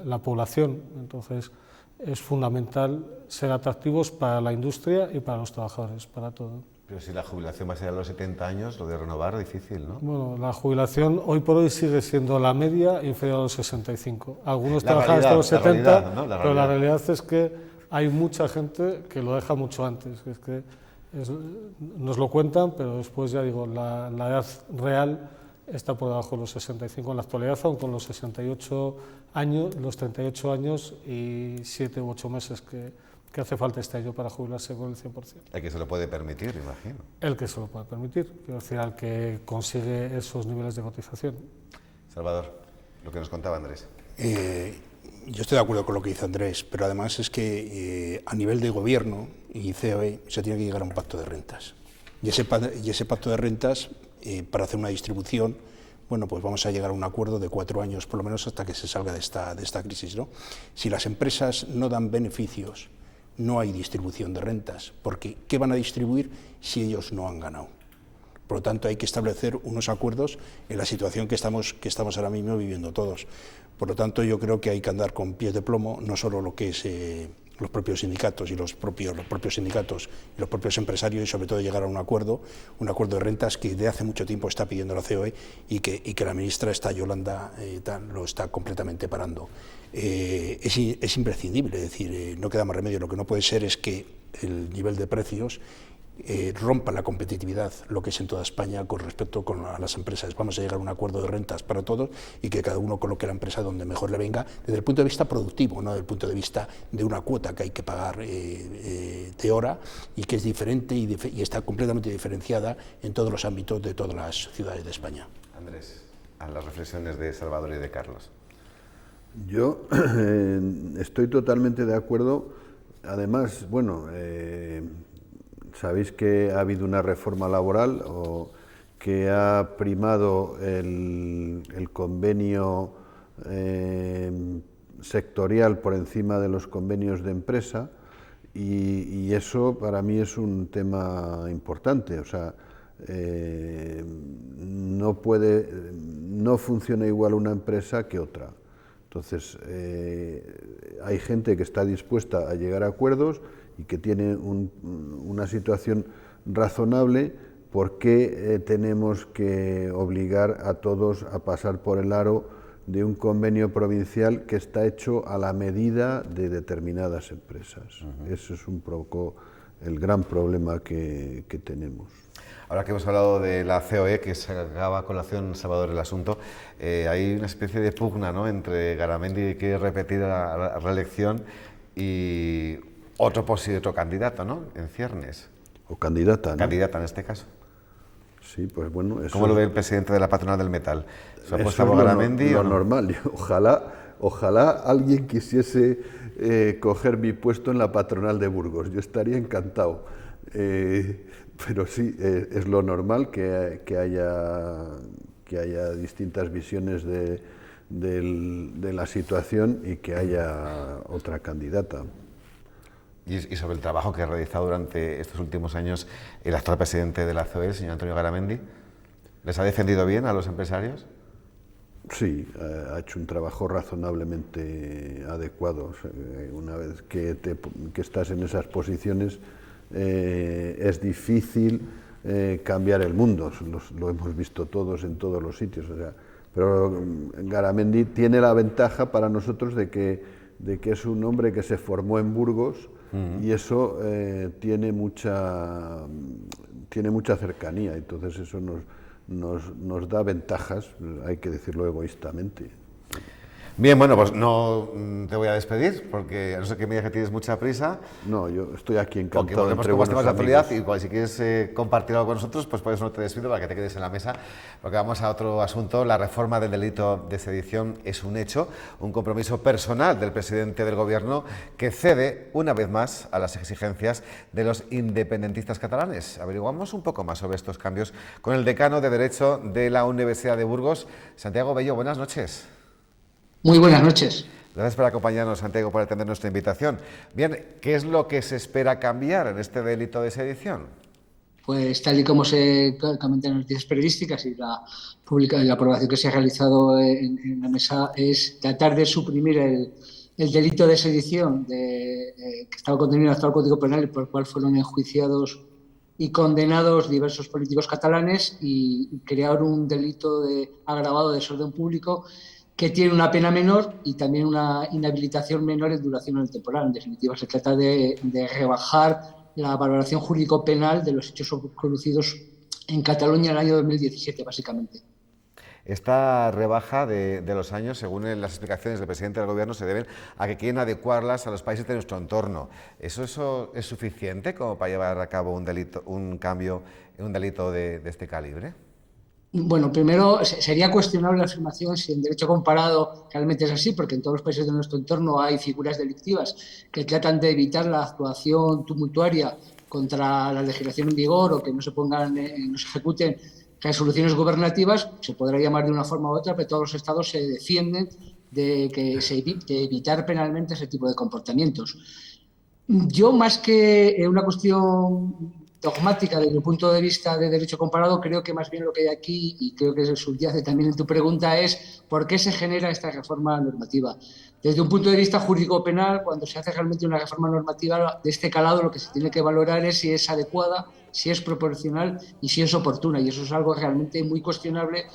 la población. Entonces, es fundamental ser atractivos para la industria y para los trabajadores, para todo. Pero si la jubilación va a ser a los 70 años, lo de renovar es difícil, ¿no? Bueno, la jubilación hoy por hoy sigue siendo la media inferior a los 65. Algunos trabajan hasta los 70, pero la realidad es que hay mucha gente que lo deja mucho antes. Es que nos lo cuentan, pero después, ya digo, la edad real está por debajo de los 65 en la actualidad, aun con los 68 años, los 38 años y 7 u 8 meses que hace falta este año para jubilarse con el 100%. El que se lo puede permitir, imagino. El que se lo puede permitir, quiero decir, al que consigue esos niveles de cotización. Salvador, lo que nos contaba Andrés. Yo estoy de acuerdo con lo que dice Andrés, pero además es que a nivel de gobierno y COE se tiene que llegar a un pacto de rentas. Y ese pacto de rentas, para hacer una distribución, bueno, pues vamos a llegar a un acuerdo de 4 años, por lo menos hasta que se salga de esta crisis, ¿no? Si las empresas no dan beneficios, no hay distribución de rentas, porque ¿qué van a distribuir si ellos no han ganado? Por lo tanto, hay que establecer unos acuerdos en la situación que estamos ahora mismo viviendo todos. Por lo tanto, yo creo que hay que andar con pies de plomo, no solo lo que es los propios sindicatos y los propios sindicatos y los propios empresarios, y sobre todo llegar a un acuerdo de rentas que de hace mucho tiempo está pidiendo la COE y que la ministra Yolanda lo está completamente parando. Es imprescindible, es decir, no queda más remedio. Lo que no puede ser es que el nivel de precios rompa la competitividad, lo que es en toda España con respecto a las empresas. Vamos a llegar a un acuerdo de rentas para todos y que cada uno coloque la empresa donde mejor le venga, desde el punto de vista productivo, no desde el punto de vista de una cuota que hay que pagar de hora, y que es diferente y está completamente diferenciada en todos los ámbitos de todas las ciudades de España. Andrés, a las reflexiones de Salvador y de Carlos. Yo estoy totalmente de acuerdo. Además, bueno, sabéis que ha habido una reforma laboral que ha primado el convenio sectorial por encima de los convenios de empresa, y eso para mí es un tema importante. O sea, no funciona igual una empresa que otra. Entonces, hay gente que está dispuesta a llegar a acuerdos y que tiene una situación razonable. ¿Por qué tenemos que obligar a todos a pasar por el aro de un convenio provincial que está hecho a la medida de determinadas empresas? Ese es un poco el gran problema que tenemos. Ahora que hemos hablado de la COE, que sacaba a colación Salvador el asunto, hay una especie de pugna, ¿no?, entre Garamendi, que quiere repetir la reelección, y otro candidato, ¿no?, en ciernes. O candidata, ¿no? Candidata en este caso. Sí, pues bueno... ¿Cómo lo ve el presidente de la patronal del metal? ¿Se ha Eso por Garamendi lo o no? normal. Ojalá alguien quisiese coger mi puesto en la patronal de Burgos. Yo estaría encantado. Pero sí, es lo normal que haya distintas visiones de la situación y que haya otra candidata. Y sobre el trabajo que ha realizado durante estos últimos años el actual presidente de la COE, el señor Antonio Garamendi, ¿les ha defendido bien a los empresarios? Sí, ha hecho un trabajo razonablemente adecuado. O sea, una vez que estás en esas posiciones, es difícil cambiar el mundo. Lo hemos visto todos en todos los sitios. O sea, pero Garamendi tiene la ventaja para nosotros de que es un hombre que se formó en Burgos, y eso tiene mucha cercanía. Entonces eso nos da ventajas, hay que decirlo egoístamente. Bien, bueno, pues no te voy a despedir, porque a no ser que me digas que tienes mucha prisa. No, yo estoy aquí encantado. Porque volvemos entre con más temas de buenos actualidad, y si quieres compartir algo con nosotros, pues por eso no te despido, para que te quedes en la mesa, porque vamos a otro asunto. La reforma del delito de sedición es un hecho, un compromiso personal del presidente del Gobierno, que cede una vez más a las exigencias de los independentistas catalanes. Averiguamos un poco más sobre estos cambios con el decano de Derecho de la Universidad de Burgos, Santiago Bello. Buenas noches. Muy buenas noches. Gracias por acompañarnos, Santiago, por atender nuestra invitación. Bien, ¿qué es lo que se espera cambiar en este delito de sedición? Pues tal y como se comenta en las noticias periodísticas y la aprobación que se ha realizado en la mesa, es tratar de suprimir el delito de sedición que estaba contenido en el actual Código Penal y por el cual fueron enjuiciados y condenados diversos políticos catalanes, y crear un delito de agravado de desorden público que tiene una pena menor y también una inhabilitación menor en duración en el temporal. En definitiva, se trata de rebajar la valoración jurídico-penal de los hechos producidos en Cataluña en el año 2017, básicamente. Esta rebaja de los años, según las explicaciones del presidente del Gobierno, se deben a que quieren adecuarlas a los países de nuestro entorno. ¿Eso es suficiente como para llevar a cabo un cambio en un delito de este calibre? Bueno, primero sería cuestionable la afirmación si en derecho comparado realmente es así, porque en todos los países de nuestro entorno hay figuras delictivas que tratan de evitar la actuación tumultuaria contra la legislación en vigor, o que no se ejecuten resoluciones gubernativas. Se podrá llamar de una forma u otra, pero todos los estados se defienden de evitar penalmente ese tipo de comportamientos. Yo, más que una cuestión dogmática desde el punto de vista de derecho comparado, creo que más bien lo que hay aquí, y creo que subyace también en tu pregunta, es por qué se genera esta reforma normativa. Desde un punto de vista jurídico-penal, cuando se hace realmente una reforma normativa de este calado, lo que se tiene que valorar es si es adecuada, si es proporcional y si es oportuna, y eso es algo realmente muy cuestionable,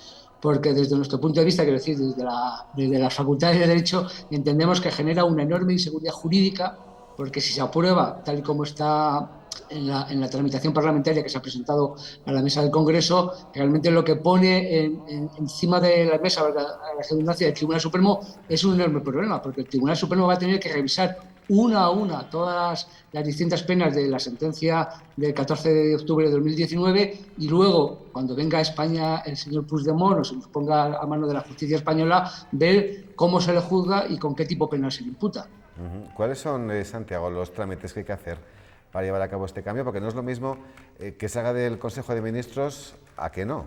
porque desde nuestro punto de vista, quiero decir, desde las facultades de Derecho, entendemos que genera una enorme inseguridad jurídica, porque si se aprueba tal y como está en la tramitación parlamentaria que se ha presentado a la mesa del Congreso, realmente lo que pone encima de la mesa, a la redundancia, del Tribunal Supremo, es un enorme problema, porque el Tribunal Supremo va a tener que revisar una a una todas las distintas penas de la sentencia del 14 de octubre de 2019, y luego, cuando venga a España el señor Puigdemont o se nos ponga a mano de la justicia española, ver cómo se le juzga y con qué tipo penal se le imputa. ¿Cuáles son, Santiago, los trámites que hay que hacer para llevar a cabo este cambio? Porque no es lo mismo que se haga del Consejo de Ministros ¿A que no?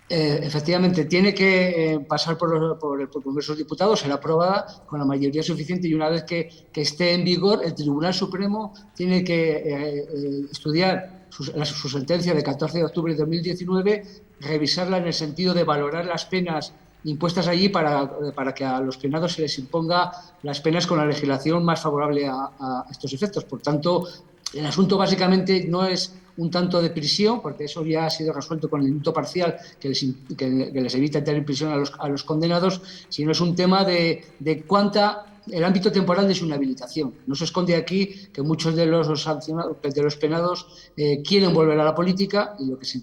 Efectivamente, tiene que pasar por el Congreso de los Diputados, será aprobada con la mayoría suficiente y una vez que esté en vigor, el Tribunal Supremo tiene que estudiar su sentencia de 14 de octubre de 2019, revisarla en el sentido de valorar las penas impuestas allí para que a los penados se les imponga las penas con la legislación más favorable a estos efectos. Por tanto, el asunto básicamente no es un tanto de prisión, porque eso ya ha sido resuelto con el indulto parcial que les evita tener en prisión a los condenados, sino es un tema de el ámbito temporal de su inhabilitación. No se esconde aquí que muchos de los sancionados, de los penados, quieren volver a la política y lo que se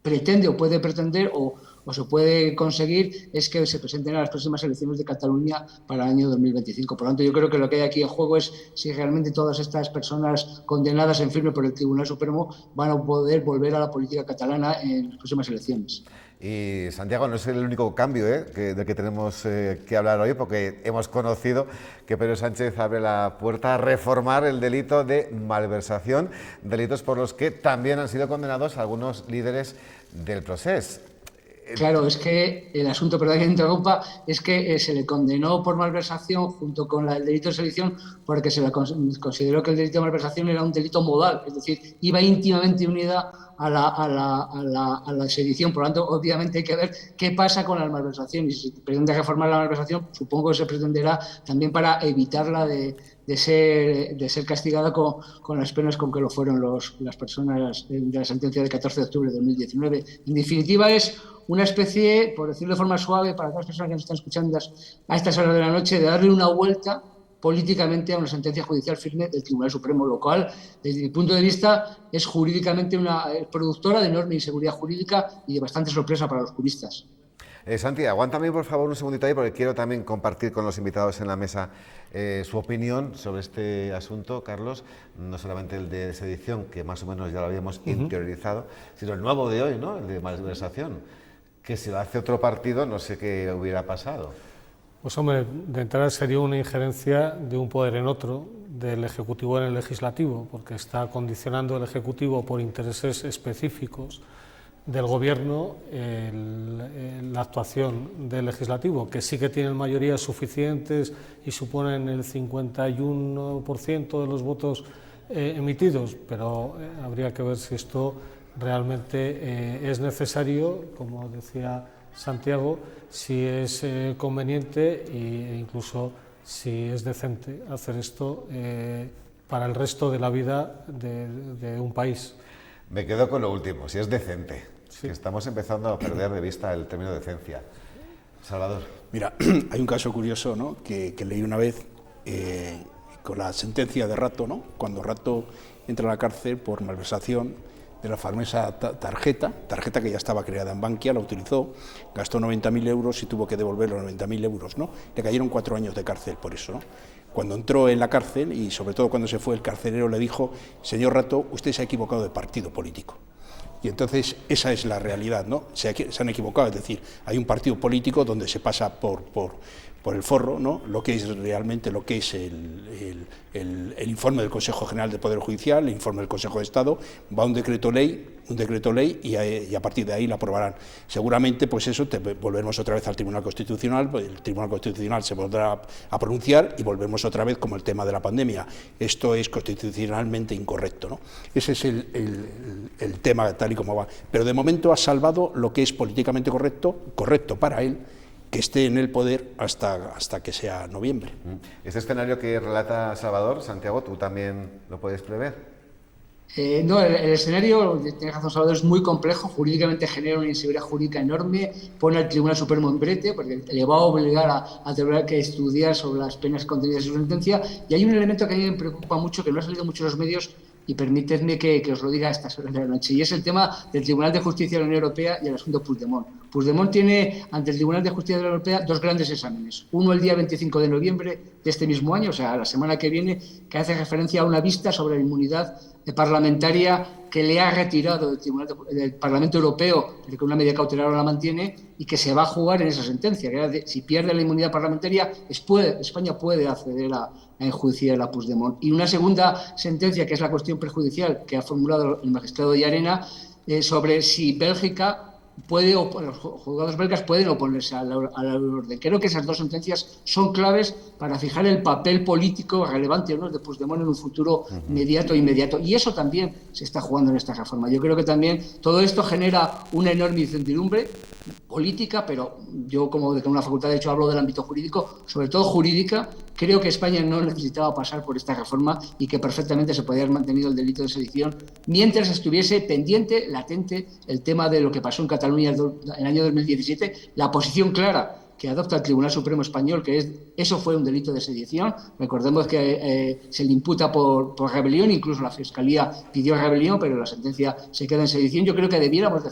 pretende o puede pretender o se puede conseguir es que se presenten a las próximas elecciones de Cataluña para el año 2025. Por lo tanto, yo creo que lo que hay aquí en juego es si realmente todas estas personas condenadas en firme por el Tribunal Supremo van a poder volver a la política catalana en las próximas elecciones. Y Santiago, no es el único cambio del que tenemos que hablar hoy, porque hemos conocido que Pedro Sánchez abre la puerta a reformar el delito de malversación, delitos por los que también han sido condenados algunos líderes del Procés. Claro, es que el asunto, perdón que interrumpa, es que se le condenó por malversación junto con el delito de sedición porque se le consideró que el delito de malversación era un delito modal, es decir, iba íntimamente unida a la sedición. Por lo tanto, obviamente hay que ver qué pasa con la malversación y si se pretende reformar la malversación, supongo que se pretenderá también para evitarla de ser castigada con las penas con que lo fueron las personas de la sentencia del 14 de octubre de 2019. En definitiva, es una especie, por decirlo de forma suave, para todas las personas que nos están escuchando a estas horas de la noche, de darle una vuelta políticamente a una sentencia judicial firme del Tribunal Supremo, lo cual, desde mi punto de vista, es jurídicamente una productora de enorme inseguridad jurídica y de bastante sorpresa para los juristas. Santi, aguántame por favor un segundito ahí porque quiero también compartir con los invitados en la mesa su opinión sobre este asunto, Carlos, no solamente el de sedición, que más o menos ya lo habíamos interiorizado, sino el nuevo de hoy, ¿no? El de malversación, que si lo hace otro partido no sé qué hubiera pasado. Pues hombre, de entrada sería una injerencia de un poder en otro, del Ejecutivo en el Legislativo, porque está condicionando el Ejecutivo por intereses específicos del Gobierno la actuación del Legislativo, que sí que tienen mayorías suficientes y suponen el 51% de los votos emitidos, pero habría que ver si esto realmente es necesario, como decía Santiago, si es conveniente e incluso si es decente hacer esto para el resto de la vida de un país. Me quedo con lo último, si es decente, sí. Que estamos empezando a perder de vista el término decencia. Salvador. Mira, hay un caso curioso, ¿no? que leí una vez con la sentencia de Rato, ¿no? Cuando Rato entra a la cárcel por malversación de la famosa tarjeta que ya estaba creada en Bankia, la utilizó, gastó 90.000 euros y tuvo que devolver los 90.000 euros, ¿no? Le cayeron 4 años de cárcel por eso, ¿no? Cuando entró en la cárcel y sobre todo cuando se fue, el carcelero le dijo: señor Rato, usted se ha equivocado de partido político. Y entonces esa es la realidad, ¿no? Se han equivocado, es decir, hay un partido político donde se pasa por el forro, ¿no? Lo que es realmente el informe del Consejo General del Poder Judicial, el informe del Consejo de Estado, va un decreto ley y a partir de ahí la aprobarán. Seguramente, pues eso, volvemos otra vez al Tribunal Constitucional, el Tribunal Constitucional se volverá a pronunciar y volvemos otra vez como el tema de la pandemia. Esto es constitucionalmente incorrecto, ¿no? Ese es el tema tal y como va. Pero de momento ha salvado lo que es políticamente correcto para él, que esté en el poder hasta que sea noviembre. Este escenario que relata Salvador, Santiago, ¿tú también lo puedes prever? No, el escenario, tienes razón Salvador, es muy complejo, jurídicamente genera una inseguridad jurídica enorme, pone al Tribunal Supremo en brete, porque le va a obligar a tener que estudiar sobre las penas contenidas en su sentencia, y hay un elemento que a mí me preocupa mucho, que no ha salido mucho en los medios, y permitidme que os lo diga a estas horas de la noche, y es el tema del Tribunal de Justicia de la Unión Europea y el asunto Puigdemont. Puigdemont tiene ante el Tribunal de Justicia de la Unión Europea 2 grandes exámenes. Uno el día 25 de noviembre de este mismo año, o sea, la semana que viene, que hace referencia a una vista sobre la inmunidad parlamentaria que le ha retirado del Parlamento Europeo, pero que una medida cautelar la mantiene, y que se va a jugar en esa sentencia. Que si pierde la inmunidad parlamentaria, España puede acceder a enjuiciar a Puigdemont. Y una segunda sentencia, que es la cuestión prejudicial que ha formulado el magistrado Llarena, sobre si Bélgica puede, los juzgados belgas pueden oponerse a la orden. Creo que esas dos sentencias son claves para fijar el papel político relevante, ¿no?, de Puigdemont en un futuro inmediato. Y eso también se está jugando en esta reforma. Yo creo que también todo esto genera una enorme incertidumbre política, pero yo, como de una facultad de Derecho hablo del ámbito jurídico, sobre todo jurídica. Creo que España no necesitaba pasar por esta reforma y que perfectamente se podía haber mantenido el delito de sedición mientras estuviese pendiente, latente, el tema de lo que pasó en Cataluña en el año 2017, la posición clara que adopta el Tribunal Supremo Español, que eso fue un delito de sedición. Recordemos que se le imputa por rebelión, incluso la Fiscalía pidió rebelión, pero la sentencia se queda en sedición. Yo creo que debiéramos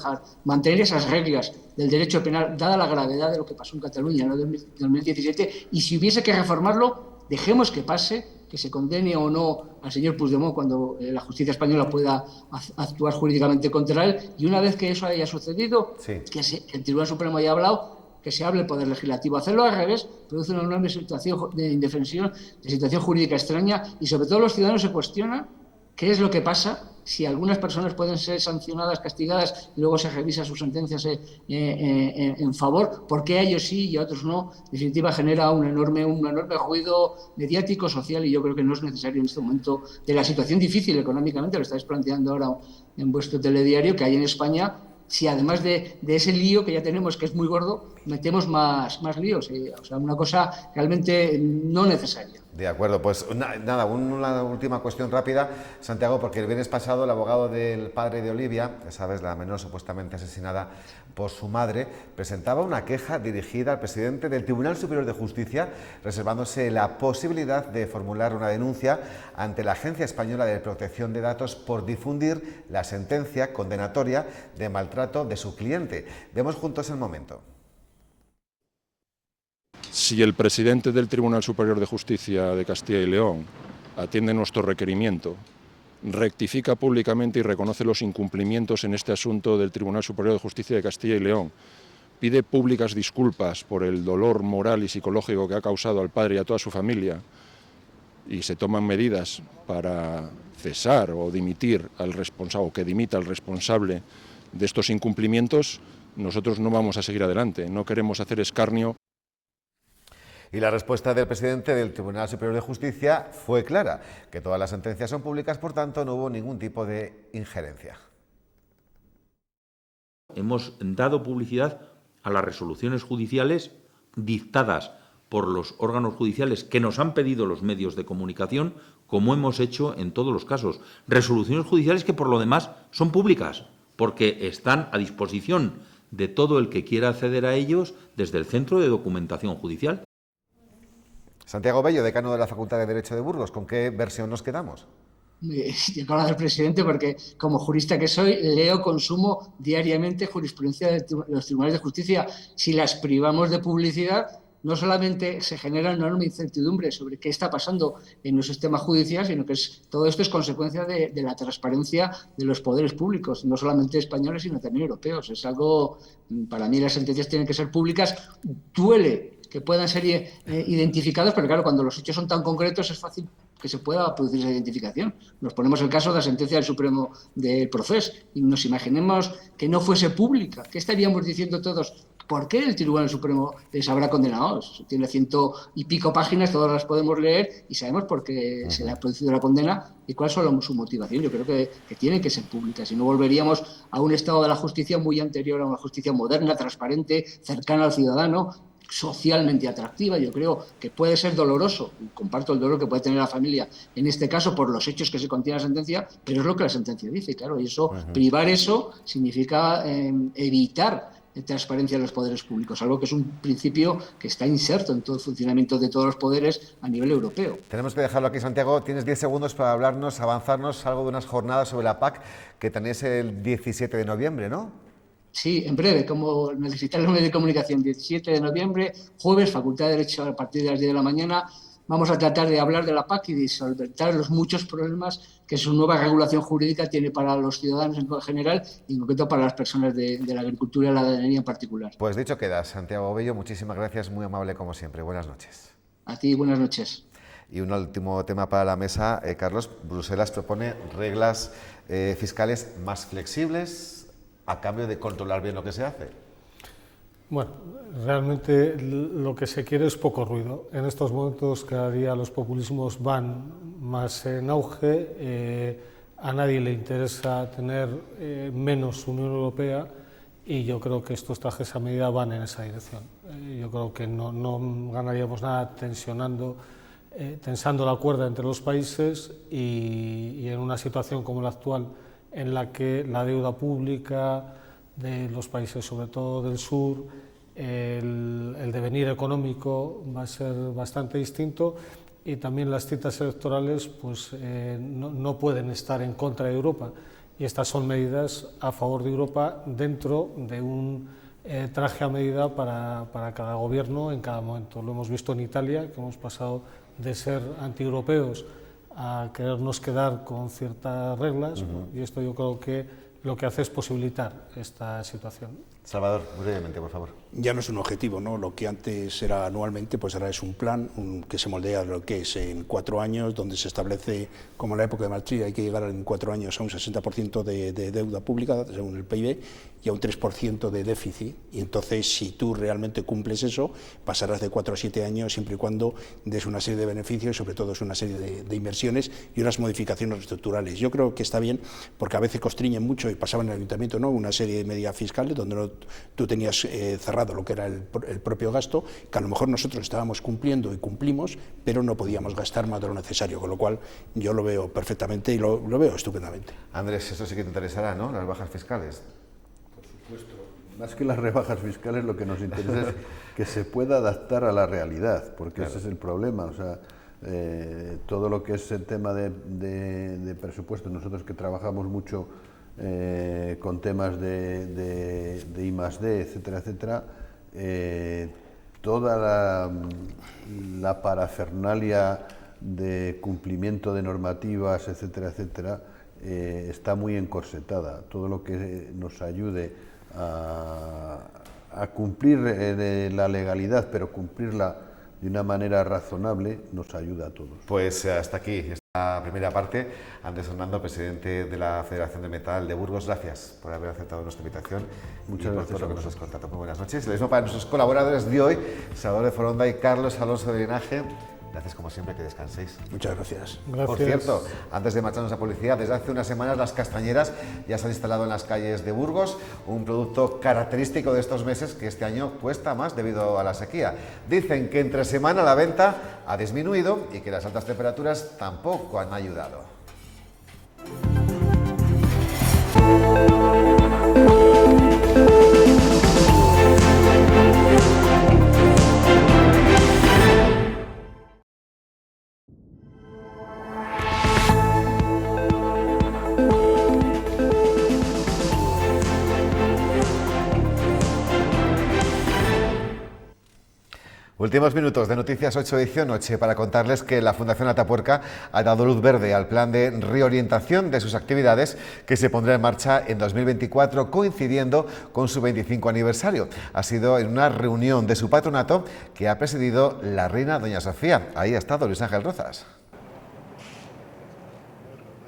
mantener esas reglas del derecho penal, dada la gravedad de lo que pasó en Cataluña en el 2017, y si hubiese que reformarlo, dejemos que pase, que se condene o no al señor Puigdemont cuando la justicia española pueda actuar jurídicamente contra él, y una vez que eso haya sucedido, que el Tribunal Supremo haya hablado, que se hable el Poder Legislativo. Hacerlo al revés produce una enorme situación de indefensión, de situación jurídica extraña, y sobre todo los ciudadanos se cuestionan qué es lo que pasa si algunas personas pueden ser sancionadas, castigadas, y luego se revisa sus sentencias en favor, por qué a ellos sí y a otros no. En definitiva, genera un enorme ruido mediático, social, y yo creo que no es necesario en este momento de la situación difícil económicamente, lo estáis planteando ahora en vuestro telediario, que hay en España, si además de ese lío que ya tenemos, que es muy gordo, metemos más líos. O sea, una cosa realmente no necesaria. De acuerdo, pues nada, una última cuestión rápida, Santiago, porque el viernes pasado el abogado del padre de Olivia, ya sabes, la menor supuestamente asesinada por su madre, presentaba una queja dirigida al presidente del Tribunal Superior de Justicia, reservándose la posibilidad de formular una denuncia ante la Agencia Española de Protección de Datos por difundir la sentencia condenatoria de maltrato de su cliente. Vemos juntos el momento. Si el presidente del Tribunal Superior de Justicia de Castilla y León atiende nuestro requerimiento, rectifica públicamente y reconoce los incumplimientos en este asunto del Tribunal Superior de Justicia de Castilla y León, pide públicas disculpas por el dolor moral y psicológico que ha causado al padre y a toda su familia, y se toman medidas para cesar o dimitir al responsable, o que dimita al responsable de estos incumplimientos, nosotros no vamos a seguir adelante, no queremos hacer escarnio. Y la respuesta del presidente del Tribunal Superior de Justicia fue clara, que todas las sentencias son públicas, por tanto no hubo ningún tipo de injerencia. Hemos dado publicidad a las resoluciones judiciales dictadas por los órganos judiciales que nos han pedido los medios de comunicación, como hemos hecho en todos los casos. Resoluciones judiciales que por lo demás son públicas, porque están a disposición de todo el que quiera acceder a ellos desde el Centro de Documentación Judicial. Santiago Bello, decano de la Facultad de Derecho de Burgos, ¿con qué versión nos quedamos? Yo con la del presidente, porque como jurista que soy, leo, consumo diariamente jurisprudencia de los tribunales de justicia. Si las privamos de publicidad, no solamente se genera una enorme incertidumbre sobre qué está pasando en nuestro sistema judicial, sino que todo esto es consecuencia de la transparencia de los poderes públicos, no solamente españoles, sino también europeos. Es algo, para mí las sentencias tienen que ser públicas. Duele que puedan ser identificados, pero claro, cuando los hechos son tan concretos es fácil que se pueda producir esa identificación. Nos ponemos el caso de la sentencia del Supremo del Procés y nos imaginemos que no fuese pública. ¿Qué estaríamos diciendo todos? ¿Por qué el Tribunal Supremo les habrá condenado? Tiene 100 y pico páginas, todas las podemos leer y sabemos por qué se le ha producido la condena y cuál es su motivación. Yo creo que tienen que ser públicas, si no volveríamos a un estado de la justicia muy anterior a una justicia moderna, transparente, cercana al ciudadano, socialmente atractiva. Yo creo que puede ser doloroso, comparto el dolor que puede tener la familia en este caso por los hechos que se contiene en la sentencia, pero es lo que la sentencia dice, claro, y eso, privar eso significa evitar transparencia de los poderes públicos, algo que es un principio que está inserto en todo el funcionamiento de todos los poderes a nivel europeo. Tenemos que dejarlo aquí, Santiago. Tienes 10 segundos para hablarnos, avanzarnos algo de unas jornadas sobre la PAC que tenéis el 17 de noviembre, ¿no? Sí, en breve, como necesitan los medios de comunicación, 17 de noviembre, jueves, Facultad de Derecho a partir de las 10 de la mañana. Vamos a tratar de hablar de la PAC y de solventar los muchos problemas que su nueva regulación jurídica tiene para los ciudadanos en general y en concreto para las personas de la agricultura y la ganadería en particular. Pues dicho queda, Santiago Bello, muchísimas gracias, muy amable como siempre. Buenas noches. A ti, buenas noches. Y un último tema para la mesa, Carlos. Bruselas propone reglas fiscales más flexibles a cambio de controlar bien lo que se hace. Bueno, realmente lo que se quiere es poco ruido. En estos momentos cada día los populismos van más en auge, a nadie le interesa tener menos Unión Europea y yo creo que estos trajes a medida van en esa dirección. Yo creo que no ganaríamos nada tensando la cuerda entre los países y en una situación como la actual en la que la deuda pública de los países, sobre todo del sur, el devenir económico va a ser bastante distinto y también las citas electorales pues, no pueden estar en contra de Europa y estas son medidas a favor de Europa dentro de un traje a medida para cada gobierno en cada momento. Lo hemos visto en Italia, que hemos pasado de ser antieuropeos a querernos quedar con ciertas reglas, y esto yo creo que lo que hace es posibilitar esta situación. Salvador, brevemente, por favor. Ya no es un objetivo, ¿no? Lo que antes era anualmente, pues ahora es un plan que se moldea lo que es en 4 años, donde se establece, como en la época de Maastricht, hay que llegar en 4 años a un 60% de deuda pública, según el PIB, y a un 3% de déficit. Y entonces, si tú realmente cumples eso, pasarás de 4 a 7 años, siempre y cuando des una serie de beneficios, y sobre todo es una serie de inversiones y unas modificaciones estructurales. Yo creo que está bien, porque a veces constriñen mucho, y pasaba en el Ayuntamiento, ¿no?, una serie de medidas fiscales donde tú tenías cerrado lo que era el propio gasto, que a lo mejor nosotros estábamos cumpliendo y cumplimos, pero no podíamos gastar más de lo necesario, con lo cual yo lo veo perfectamente y lo veo estupendamente. Andrés, eso sí que te interesará, ¿no?, las bajas fiscales. Por supuesto. Más que las rebajas fiscales, lo que nos interesa es que se pueda adaptar a la realidad, porque claro, ese es el problema. O sea, todo lo que es el tema de presupuesto, nosotros que trabajamos mucho con temas de I+D, etcétera, etcétera, toda la parafernalia de cumplimiento de normativas, etcétera, etcétera, está muy encorsetada. Todo lo que nos ayude a cumplir la legalidad, pero cumplirla de una manera razonable, nos ayuda a todos. Pues hasta aquí esta primera parte. Andrés Hernando, presidente de la Federación de Metal de Burgos, gracias por haber aceptado nuestra invitación. Muchas gracias por lo que nos has contado. Muy buenas noches. Lo mismo para nuestros colaboradores de hoy, Salvador de Foronda y Carlos Alonso de Linaje. Gracias, como siempre, que descanséis. Muchas gracias. Por cierto, antes de marcharnos a publicidad, desde hace unas semanas las castañeras ya se han instalado en las calles de Burgos, un producto característico de estos meses que este año cuesta más debido a la sequía. Dicen que entre semana la venta ha disminuido y que las altas temperaturas tampoco han ayudado. Últimos minutos de Noticias 8 edición noche para contarles que la Fundación Atapuerca ha dado luz verde al plan de reorientación de sus actividades que se pondrá en marcha en 2024 coincidiendo con su 25 aniversario. Ha sido en una reunión de su patronato que ha presidido la reina doña Sofía. Ahí ha estado Luis Ángel Rozas.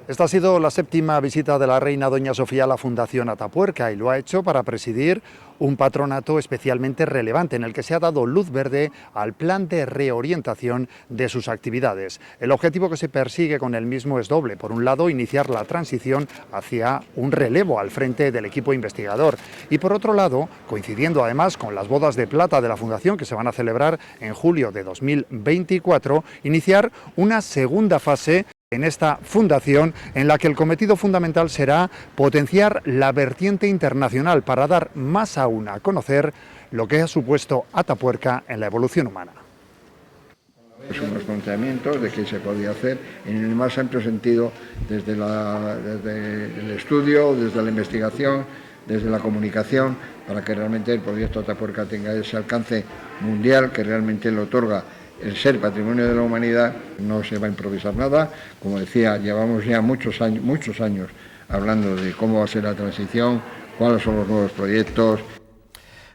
Esta ha sido la 7ª visita de la reina doña Sofía a la Fundación Atapuerca y lo ha hecho para presidir un patronato especialmente relevante en el que se ha dado luz verde al plan de reorientación de sus actividades. El objetivo que se persigue con el mismo es doble. Por un lado, iniciar la transición hacia un relevo al frente del equipo investigador y por otro lado, coincidiendo además con las bodas de plata de la Fundación que se van a celebrar en julio de 2024, iniciar una segunda fase en esta fundación, en la que el cometido fundamental será potenciar la vertiente internacional para dar más aún a conocer lo que ha supuesto Atapuerca en la evolución humana. Unos planteamientos de qué se podía hacer en el más amplio sentido, desde el estudio, desde la investigación, desde la comunicación, para que realmente el proyecto Atapuerca tenga ese alcance mundial que realmente le otorga el ser patrimonio de la humanidad. No se va a improvisar nada, como decía, llevamos ya muchos años hablando de cómo va a ser la transición, cuáles son los nuevos proyectos.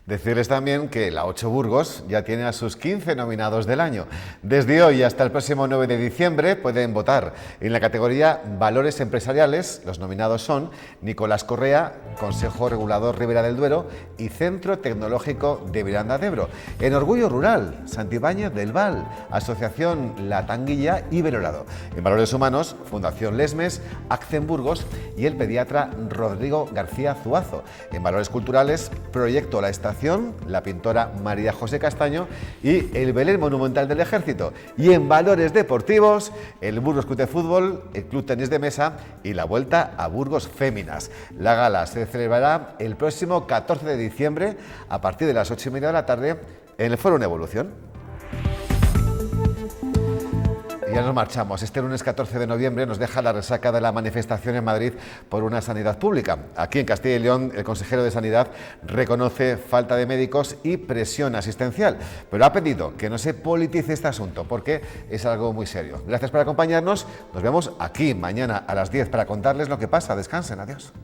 Decirles también que la 8 Burgos ya tiene a sus 15 nominados del año. Desde hoy hasta el próximo 9 de diciembre pueden votar. En la categoría Valores Empresariales, los nominados son Nicolás Correa, Consejo Regulador Ribera del Duero y Centro Tecnológico de Miranda de Ebro. En Orgullo Rural, Santibáñez del Val, Asociación La Tanguilla y Belorado. En Valores Humanos, Fundación Lesmes, Accen Burgos y el pediatra Rodrigo García Zuazo. En Valores Culturales, Proyecto La Estación, la pintora María José Castaño y el Belén Monumental del Ejército. Y en Valores Deportivos, el Burgos Club de Fútbol, el Club Tenis de Mesa y la Vuelta a Burgos Féminas. La gala se celebrará el próximo 14 de diciembre a partir de las 8:30 de la tarde en el Foro Una Evolución. Y ya nos marchamos. Este lunes 14 de noviembre nos deja la resaca de la manifestación en Madrid por una sanidad pública. Aquí en Castilla y León, el consejero de Sanidad reconoce falta de médicos y presión asistencial, pero ha pedido que no se politice este asunto porque es algo muy serio. Gracias por acompañarnos. Nos vemos aquí mañana a las 10 para contarles lo que pasa. Descansen. Adiós.